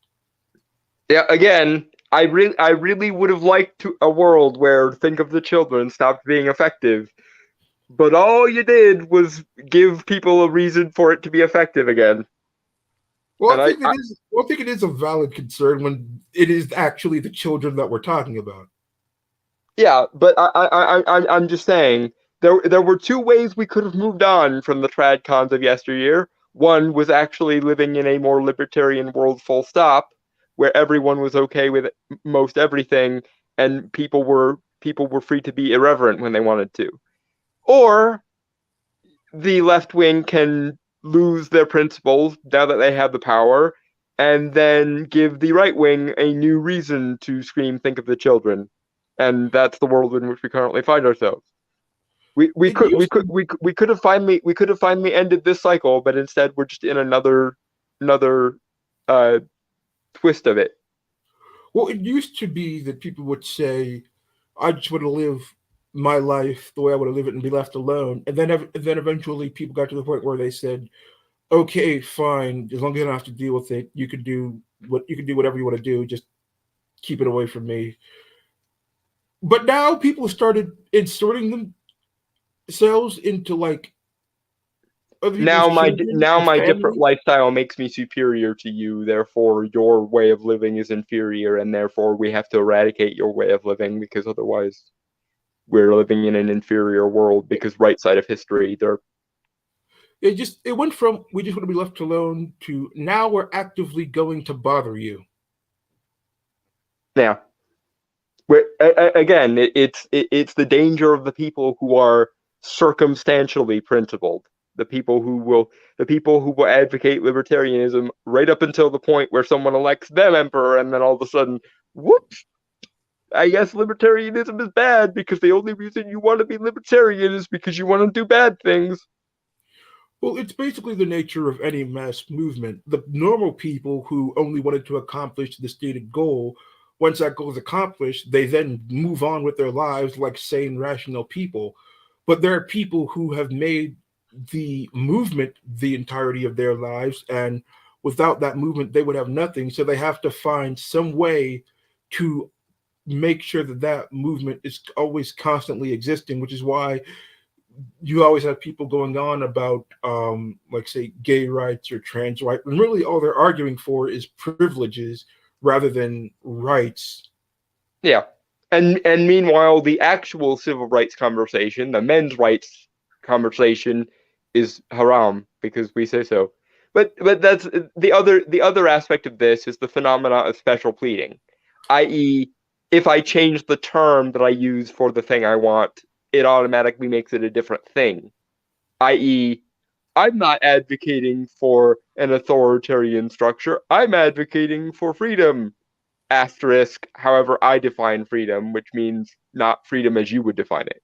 B: Yeah, again, I really would have liked a world where Think of the Children stopped being effective, but all you did was give people a reason for it to be effective again.
A: Well,
B: And
A: I think it is. Well, I think it is a valid concern when it is actually the children that we're talking about.
B: yeah, but I'm just saying there were two ways we could have moved on from the trad cons of yesteryear. One was actually living in a more libertarian world, full stop, where everyone was okay with most everything, and people were people were free to be irreverent when they wanted to. Or the left wing can lose their principles now that they have the power, and then give the right wing a new reason to scream, "Think of the children," and that's the world in which we currently find ourselves. We
A: It
B: could we
A: used
B: could
A: to.
B: we could have finally ended this cycle, but instead we're just in another uh, twist of it.
A: Well, it used to be that people would say, "I just want to live my life the way I want to live it and be left alone." And then eventually people got to the point where they said, "Okay, fine. As long as I don't have to deal with it, you can do whatever you want to do. Just keep it away from me." But now people started inserting themselves into like other people's children
B: Now
A: and
B: my different
A: family.
B: lifestyle makes me superior to you, therefore your way of living is inferior, and therefore we have to eradicate your way of living because otherwise we're living in an inferior world. Because right side of history, they're
A: It went from we just want to be left alone to now we're actively going to bother you.
B: yeah. Again, it's the danger of the people who are circumstantially principled, the people who will advocate libertarianism right up until the point where someone elects them emperor, and then all of a sudden, whoops! I guess libertarianism is bad because the only reason you want to be libertarian is because you want to do bad things.
A: Well, it's basically the nature of any mass movement. The normal people who only wanted to accomplish the stated goal, once that goal is accomplished, they then move on with their lives like sane, rational people. But there are people who have made the movement the entirety of their lives, and without that movement, they would have nothing. So they have to find some way to make sure that that movement is always constantly existing, which is why you always have people going on about like say gay rights or trans rights, and really all they're arguing for is privileges rather than rights.
B: Yeah. And meanwhile, the actual civil rights conversation, the men's rights conversation, is haram because we say so. But that's the other aspect of this is the phenomena of special pleading, i.e., if I change the term that I use for the thing I want, it automatically makes it a different thing. I.e., I'm not advocating for an authoritarian structure. I'm advocating for freedom asterisk, however I define freedom, which means not freedom as you would define it.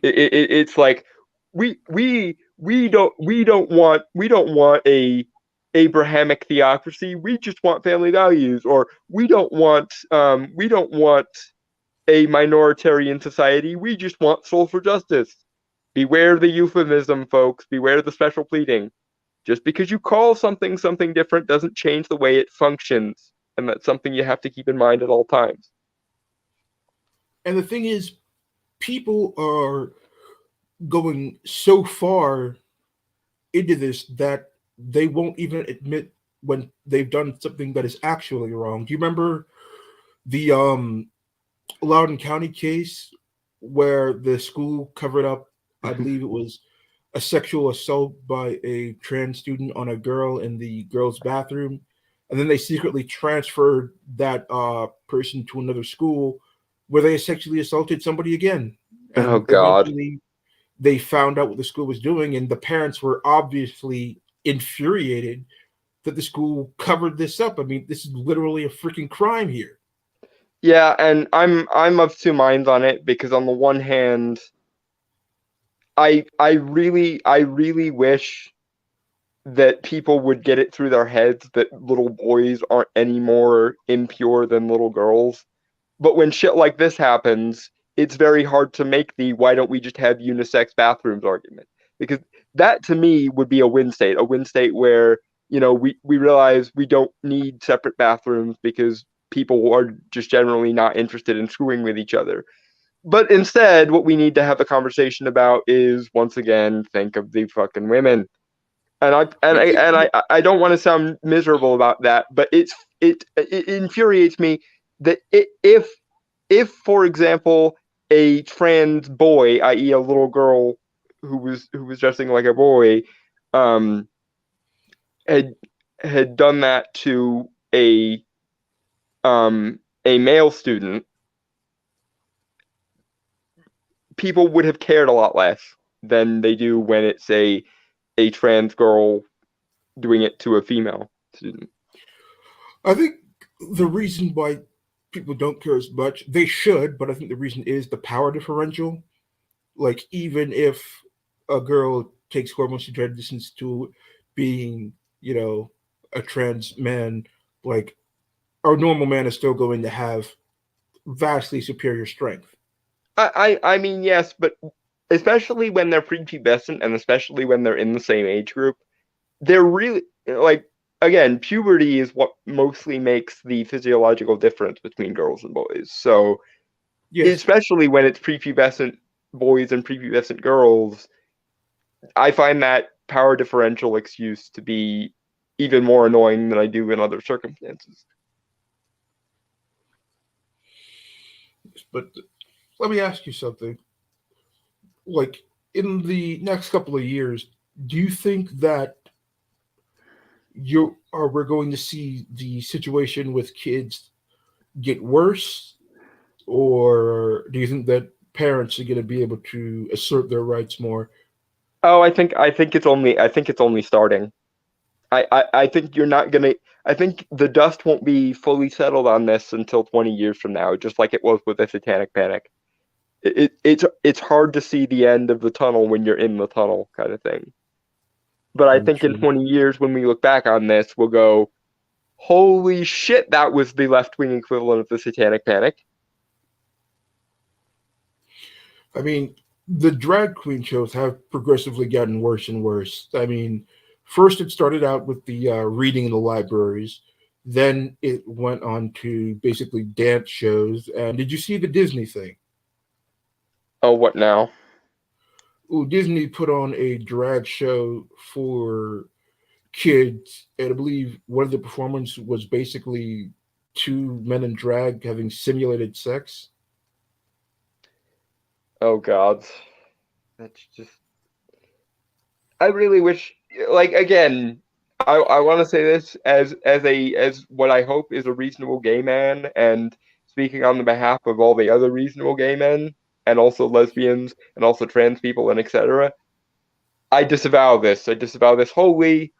B: It's like we don't want a Abrahamic theocracy. We just want family values, or we don't want a minoritarian society. We just want social justice. Beware the euphemism, folks. Beware the special pleading. Just because you call something something different doesn't change the way it functions, and that's something you have to keep in mind at all times.
A: And the thing is, people are going so far into this that they won't even admit when they've done something that is actually wrong. Do you remember the Loudoun County case where the school covered up, I believe it was a sexual assault by a trans student on a girl in the girls' bathroom, and then they secretly transferred that person to another school where they sexually assaulted somebody again,
B: Oh
A: and
B: God.
A: eventually they found out what the school was doing, and the parents were obviously infuriated that the school covered this up. I mean, this is literally a freaking crime here.
B: Yeah, and I'm of two minds on it because on the one hand, I really wish that people would get it through their heads that little boys aren't any more impure than little girls. But when shit like this happens, it's very hard to make the "why don't we just have unisex bathrooms" argument, because that to me would be a win state where we realize we don't need separate bathrooms because people are just generally not interested in screwing with each other. But instead, what we need to have a conversation about is once again think of the fucking women. I don't want to sound miserable about that, but it infuriates me that if for example a trans boy, i.e., a little girl who was dressing like a boy, um, had done that to a male student, people would have cared a lot less than they do when it's a trans girl doing it to a female student.
A: I think the reason why people don't care as much, they should, but I think the reason is the power differential. Like, even if a girl takes hormones to transitions to being, a trans man, like, our normal man is still going to have vastly superior strength.
B: I mean, yes, but especially when they're prepubescent and especially when they're in the same age group, they're really like again, puberty is what mostly makes the physiological difference between girls and boys. So
A: Yes,
B: especially when it's prepubescent boys and prepubescent girls, I find that power differential excuse to be even more annoying than I do in other circumstances.
A: but let me ask you something. Like, in the next couple of years, do you think that we're going to see the situation with kids get worse, or do you think that parents are going to be able to assert their rights more?
B: Oh, I think it's only starting. I think you're not gonna. I think the dust won't be fully settled on this until 20 years from now, just like it was with the Satanic Panic. It's hard to see the end of the tunnel when you're in the tunnel, kind of thing. But I think in
A: True.
B: 20 years, when we look back on this, we'll go, "Holy shit, that was the left wing equivalent of the Satanic Panic."
A: I mean, the drag queen shows have progressively gotten worse and worse. I mean, first it started out with the reading in the libraries, then it went on to basically dance shows. And did you see the Disney thing?
B: Oh, what now?
A: Ooh, Disney put on a drag show for kids, and I believe one of the performances was basically two men in drag having simulated sex.
B: Oh God, that's just. I really wish, like again, I want to say this as what I hope is a reasonable gay man, and speaking on the behalf of all the other reasonable gay men, and also lesbians, and also trans people, and etc. I disavow this. I disavow this wholly.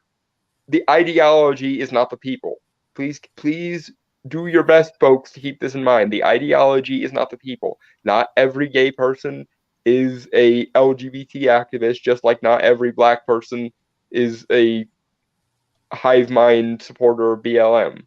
B: The ideology is not the people. Please do your best, folks, to keep this in mind. The ideology is not the people. Not every gay person is a LGBT activist, just like not every black person is a hive mind supporter of BLM.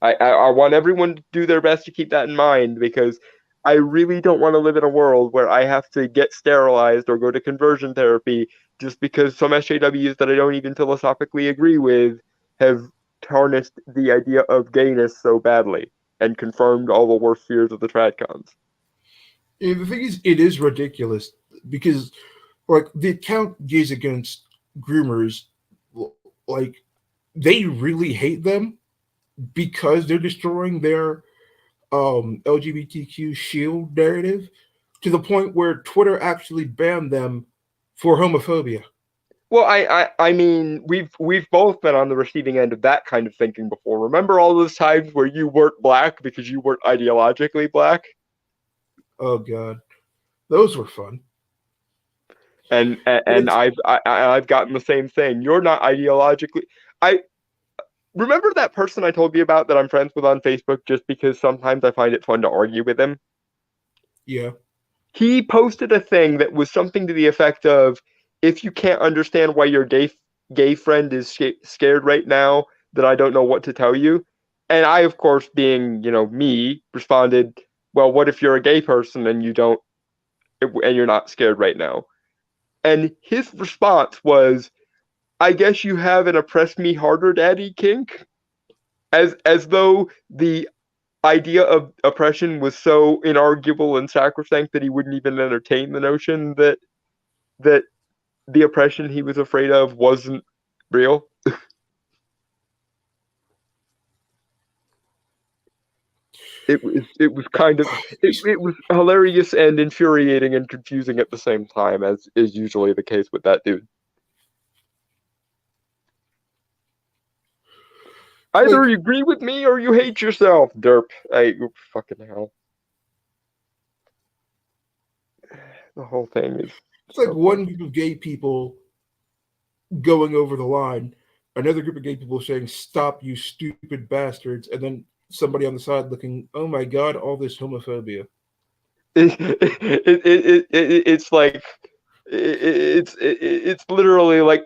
B: I want everyone to do their best to keep that in mind because I really don't want to live in a world where I have to get sterilized or go to conversion therapy just because some SJWs that I don't even philosophically agree with have tarnished the idea of gayness so badly and confirmed all the worst fears of the tradcons.
A: And the thing is, it is ridiculous because, like, the account Gays Against Groomers, like, they really hate them because they're destroying their LGBTQ shield narrative to the point where Twitter actually banned them for homophobia.
B: Well, I mean, we've both been on the receiving end of that kind of thinking before. Remember all those times where you weren't black because you weren't ideologically black?
A: Oh god, those were fun. But
B: And
A: it's
B: I've gotten the same thing. You're not ideologically. I remember that person I told you about that I'm friends with on Facebook just because sometimes I find it fun to argue with him.
A: yeah.
B: He posted a thing that was something to the effect of, "If you can't understand why your gay friend is scared right now, then I don't know what to tell you." And I, of course, being me, responded, "Well, what if you're a gay person and you're not scared right now?" And his response was, "I guess you have an oppress me harder daddy kink," as though the idea of oppression was so inarguable and sacrosanct that he wouldn't even entertain the notion that the oppression he was afraid of wasn't real. It was kind of it was hilarious and infuriating and confusing at the same time, as is usually the case with that dude. Either
A: Like,
B: you agree with me or you hate yourself, derp. I fucking hell. The whole thing is
A: It's like
B: so funny.
A: one group of gay people going over the line, another group of gay people saying, "Stop, you stupid bastards," and then somebody on the side looking, "Oh my god, all this homophobia."
B: It's like it's literally like,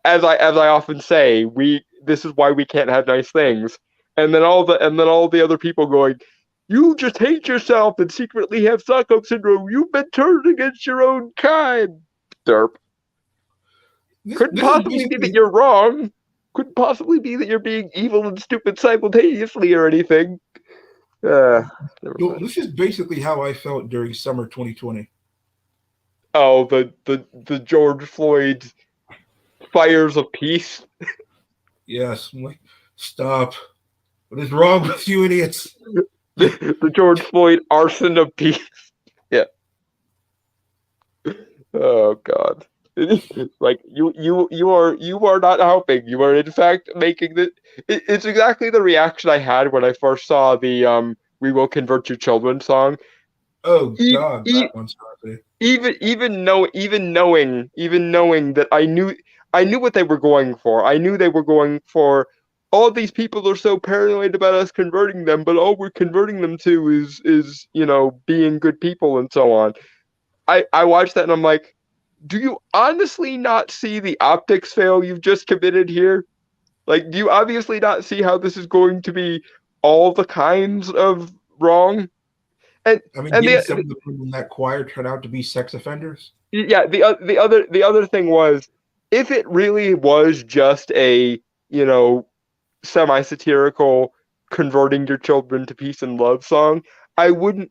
B: as I often say, we this is why we can't have nice things. And then all the other people going, you just hate yourself and secretly have Stockholm syndrome. You've been turned against your own kind. Derp. Couldn't
A: This is
B: possibly be that
A: basically
B: you're wrong. Couldn't possibly be that you're being evil and stupid simultaneously or anything. Uh, Never
A: well,
B: mind.
A: this is basically how I felt during summer 2020.
B: Oh, the George Floyd fires of peace.
A: Yes, I'm like, stop. What is wrong with you idiots?
B: The George Floyd arson of peace. Yeah. Oh God. Like you are not helping. You are in fact making the. It's exactly the reaction I had when I first saw the "We Will Convert Your Children" song.
A: Oh
B: E-
A: god, that
B: e-
A: one's happening.
B: even knowing that I knew what they were going for. I knew they were going for, all these people are so paranoid about us converting them, but all we're converting them to is being good people and so on. I watched that and I'm like, do you honestly not see the optics fail you've just committed here? Like, do you obviously not see how this is going to be all the kinds of wrong? And
A: I mean,
B: and
A: didn't
B: the,
A: some of the people in that choir turn out to be sex offenders?
B: yeah, the other thing was, if it really was just a, you know semi-satirical converting your children to peace and love song, I wouldn't,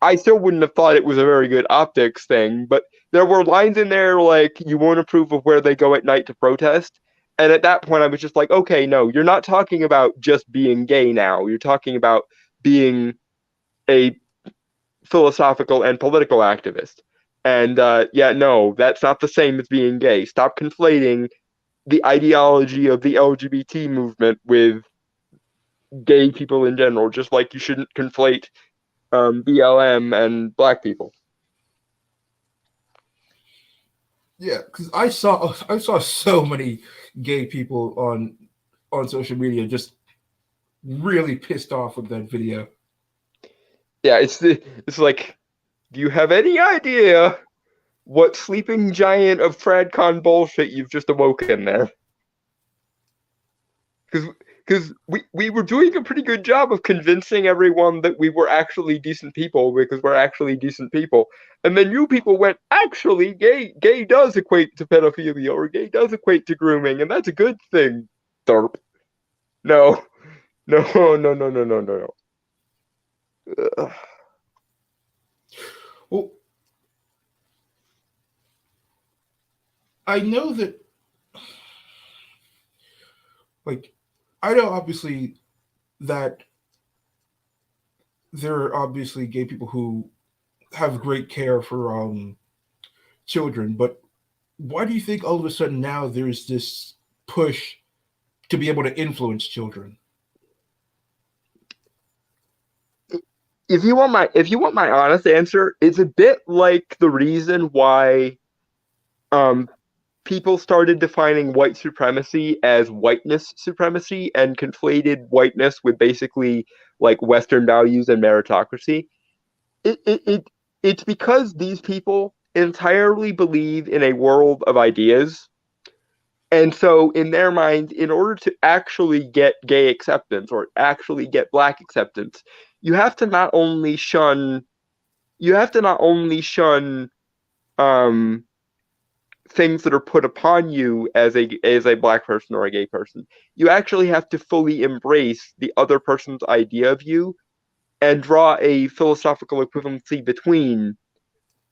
B: I still wouldn't have thought it was a very good optics thing. But there were lines in there like, you won't approve of where they go at night to protest. And at that point I was just like, okay, no, you're not talking about just being gay now. You're talking about being a philosophical and political activist. And yeah, no, that's not the same as being gay. Stop conflating the ideology of the LGBT movement with gay people in general, just like you shouldn't conflate BLM and black people.
A: Yeah, because I saw so many gay people on social media just really pissed off with that video.
B: Yeah, it's like, do you have any idea what sleeping giant of TradCon bullshit you've just awoken there? Because we were doing a pretty good job of convincing everyone that we were actually decent people because we're actually decent people, and then you people went, actually, gay does equate to pedophilia, or gay does equate to grooming, and that's a good thing. Derp. No, no, no, no, no, no, no, no.
A: Well, I know that, like, I know obviously that there are obviously gay people who have great care for children, but why do you think all of a sudden now there's this push to be able to influence children?
B: If you want my honest answer, it's a bit like the reason why um people started defining white supremacy as whiteness supremacy and conflated whiteness with basically like Western values and meritocracy. It's because these people entirely believe in a world of ideas. And so, in their mind, in order to actually get gay acceptance or actually get black acceptance, you have to not only shun you have to not only shun um, things that are put upon you as a black person or a gay person. You actually have to fully embrace the other person's idea of you and draw a philosophical equivalency between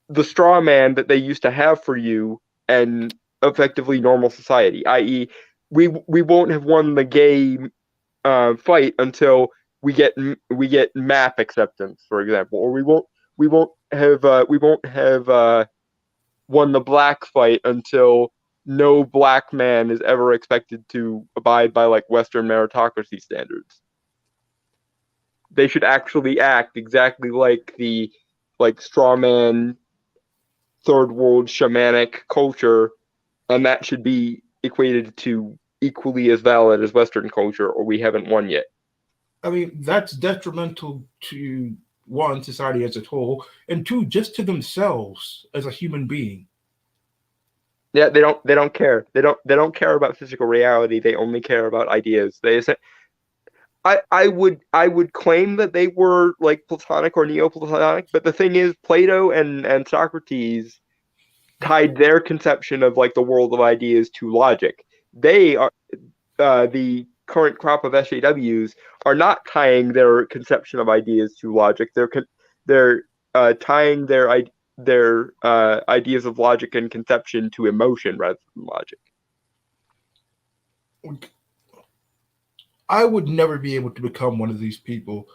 B: the straw man that they used to have for you and effectively normal society. I.e., we won't have won the gay fight until we get map acceptance, for example, or we won't have won the black fight until no black man is ever expected to abide by like Western meritocracy standards. They should actually act exactly like the straw man third world shamanic culture, and that should be equated to equally as valid as Western culture, or we haven't won yet.
A: I mean, that's detrimental to one, society as a whole, and two, just to themselves as a human being.
B: Yeah, they don't care. They don't care about physical reality. They only care about ideas. They say I would claim that they were like Platonic or Neoplatonic, but the thing is, Plato and Socrates tied their conception of like the world of ideas to logic. They are the current crop of SJWs are not tying their conception of ideas to logic. They're tying their ideas of logic and conception to emotion rather than logic.
A: I would never be able to become one of these people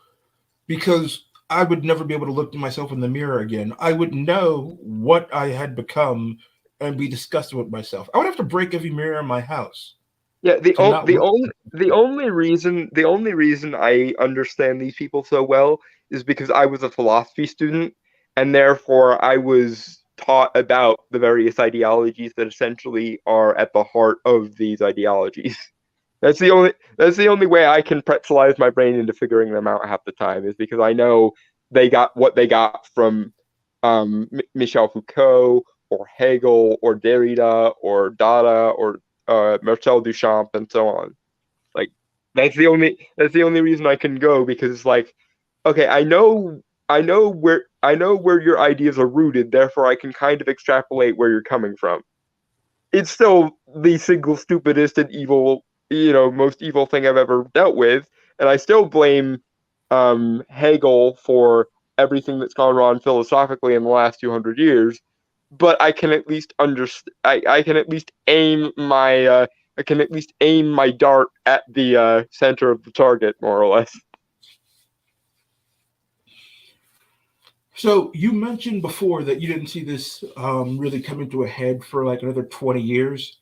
A: because I would never be able to look at myself in the mirror again. I would know what I had become and be disgusted with myself. I would have to break every mirror in my house
B: Yeah,
A: to not look.
B: the only reason I understand these people so well is because I was a philosophy student, and therefore I was taught about the various ideologies that essentially are at the heart of these ideologies. That's the only way I can pretzelize my brain into figuring them out half the time is because I know they got what they got from Michel Foucault or Hegel or Derrida or Dada or Marcel Duchamp and so on. Like that's the only reason I can go because it's like, okay, I know where your ideas are rooted, therefore I can kind of extrapolate where you're coming from. It's still the single stupidest and evil, most evil thing I've ever dealt with, and I still blame Hegel for everything that's gone wrong philosophically in the last 200 years. But I can at least understand. I can at least aim my I can at least aim my dart at the center of the target, more or less.
A: So you mentioned before that you didn't see this really coming to a head for like another 20 years.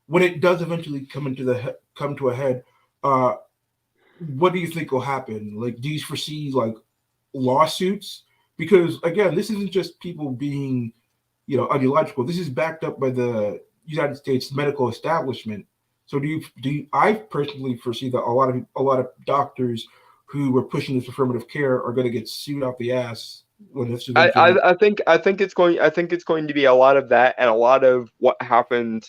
A: When it does eventually come to a head, uh, what do you think will happen? Like, do you foresee like lawsuits? Because again, this isn't just people being, ideological. This is backed up by the United States medical establishment. So do you? I personally foresee that a lot of doctors who were pushing this affirmative care are going to get sued out the ass when this
B: I,
A: eventually.
B: I, I think I think it's going to be a lot of that and a lot of what happened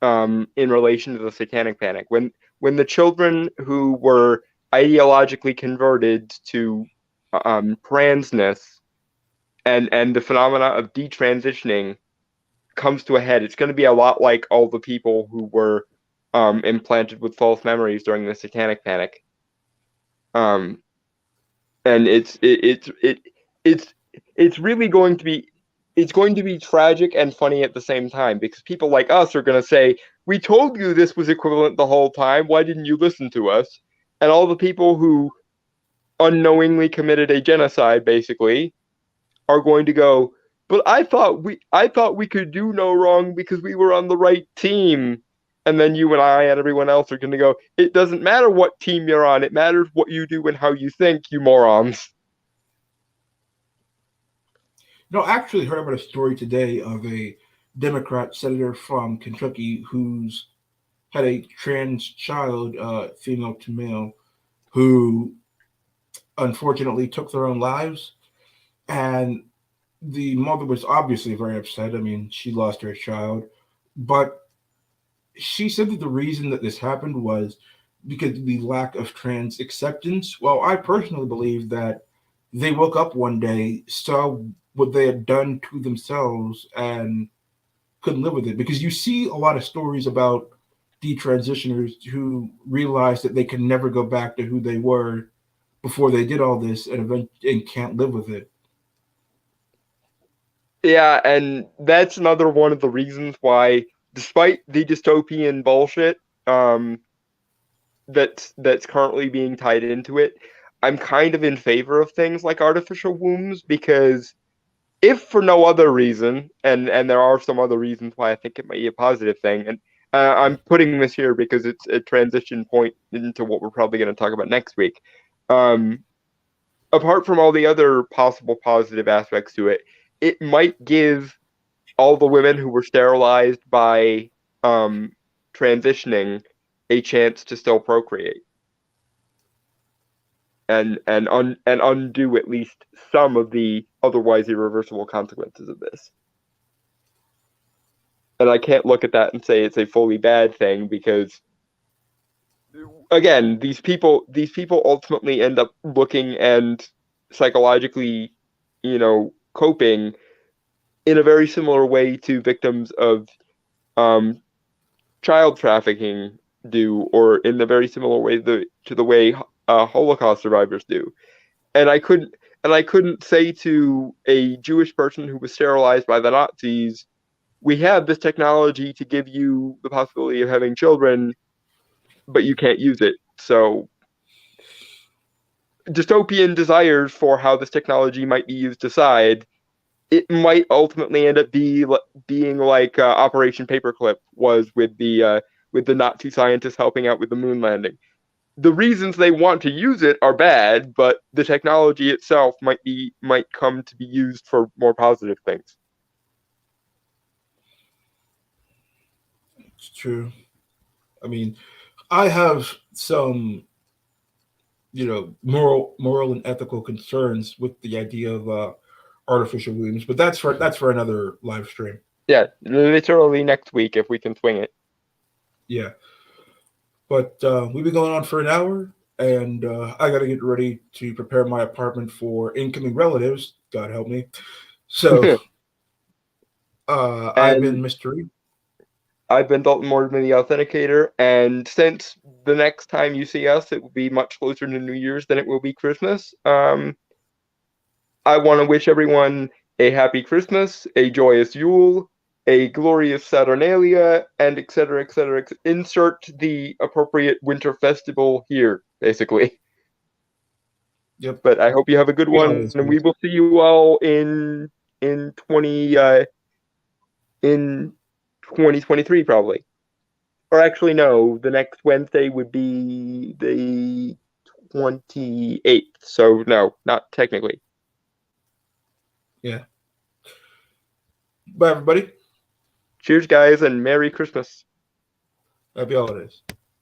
B: in relation to the Satanic Panic when the children who were ideologically converted to transness and the phenomena of detransitioning comes to a head. It's going to be a lot like all the people who were implanted with false memories during the Satanic Panic. Um, and it's it's really going to be tragic and funny at the same time because people like us are going to say, "We told you this was equivalent the whole time. Why didn't you listen to us?" And all the people who unknowingly committed a genocide, basically, are going to go, "But I thought we could do no wrong because we were on the right team." And then you and I and everyone else are going to go, "It doesn't matter what team you're on. It matters what you do and how you think, you morons."
A: I actually heard about a story today of a Democrat senator from Kentucky who's had a trans child, female to male, who unfortunately took their own lives. And the mother was obviously very upset. I mean, she lost her child. But she said that the reason that this happened was because of the lack of trans acceptance. Well, I personally believe that they woke up one day, saw what they had done to themselves, and couldn't live with it. Because you see a lot of stories about detransitioners who realize that they can never go back to who they were before they did all this and can't live with it.
B: Yeah, and that's another one of the reasons why, despite the dystopian bullshit that's currently being tied into it, I'm kind of in favor of things like artificial wombs because if for no other reason, and there are some other reasons why I think it might be a positive thing, and I'm putting this here because it's a transition point into what we're probably going to talk about next week. Um, Apart from all the other possible positive aspects to it, it might give all the women who were sterilized by transitioning a chance to still procreate and undo at least some of the otherwise irreversible consequences of this. And I can't look at that and say it's a fully bad thing because again, these people ultimately end up looking and psychologically, coping in a very similar way to victims of um, child trafficking do, or in a very similar way to the way Holocaust survivors do. And I couldn't say to a Jewish person who was sterilized by the Nazis, we have this technology to give you the possibility of having children, but you can't use it. So dystopian desires for how this technology might be used aside, it might ultimately end up being like Operation Paperclip was with the Nazi scientists helping out with the moon landing. The reasons they want to use it are bad, but the technology itself might come to be used for more positive things.
A: It's true. I mean, I have some, moral and ethical concerns with the idea of artificial wombs, but that's for another live stream.
B: Yeah, literally next week if we can swing it.
A: Yeah, but we've been going on for an hour, and I got to get ready to prepare my apartment for incoming relatives. God help me. So I've been
B: And
A: Mystery.
B: I've been Dalton Mortimer, the Authenticator, and since the next time you see us, it will be much closer to New Year's than it will be Christmas. I want to wish everyone a happy Christmas, a joyous Yule, a glorious Saturnalia, and etc., etc. Insert the appropriate winter festival here, basically.
A: Yep.
B: But I hope you have a good
A: Happy
B: one,
A: holidays,
B: and we
A: guys.
B: will see you all in 2023 probably. Or actually, no, the next Wednesday would be the 28th. So no, not technically.
A: Yeah. Bye, everybody.
B: Cheers, guys, and Merry Christmas.
A: Happy holidays.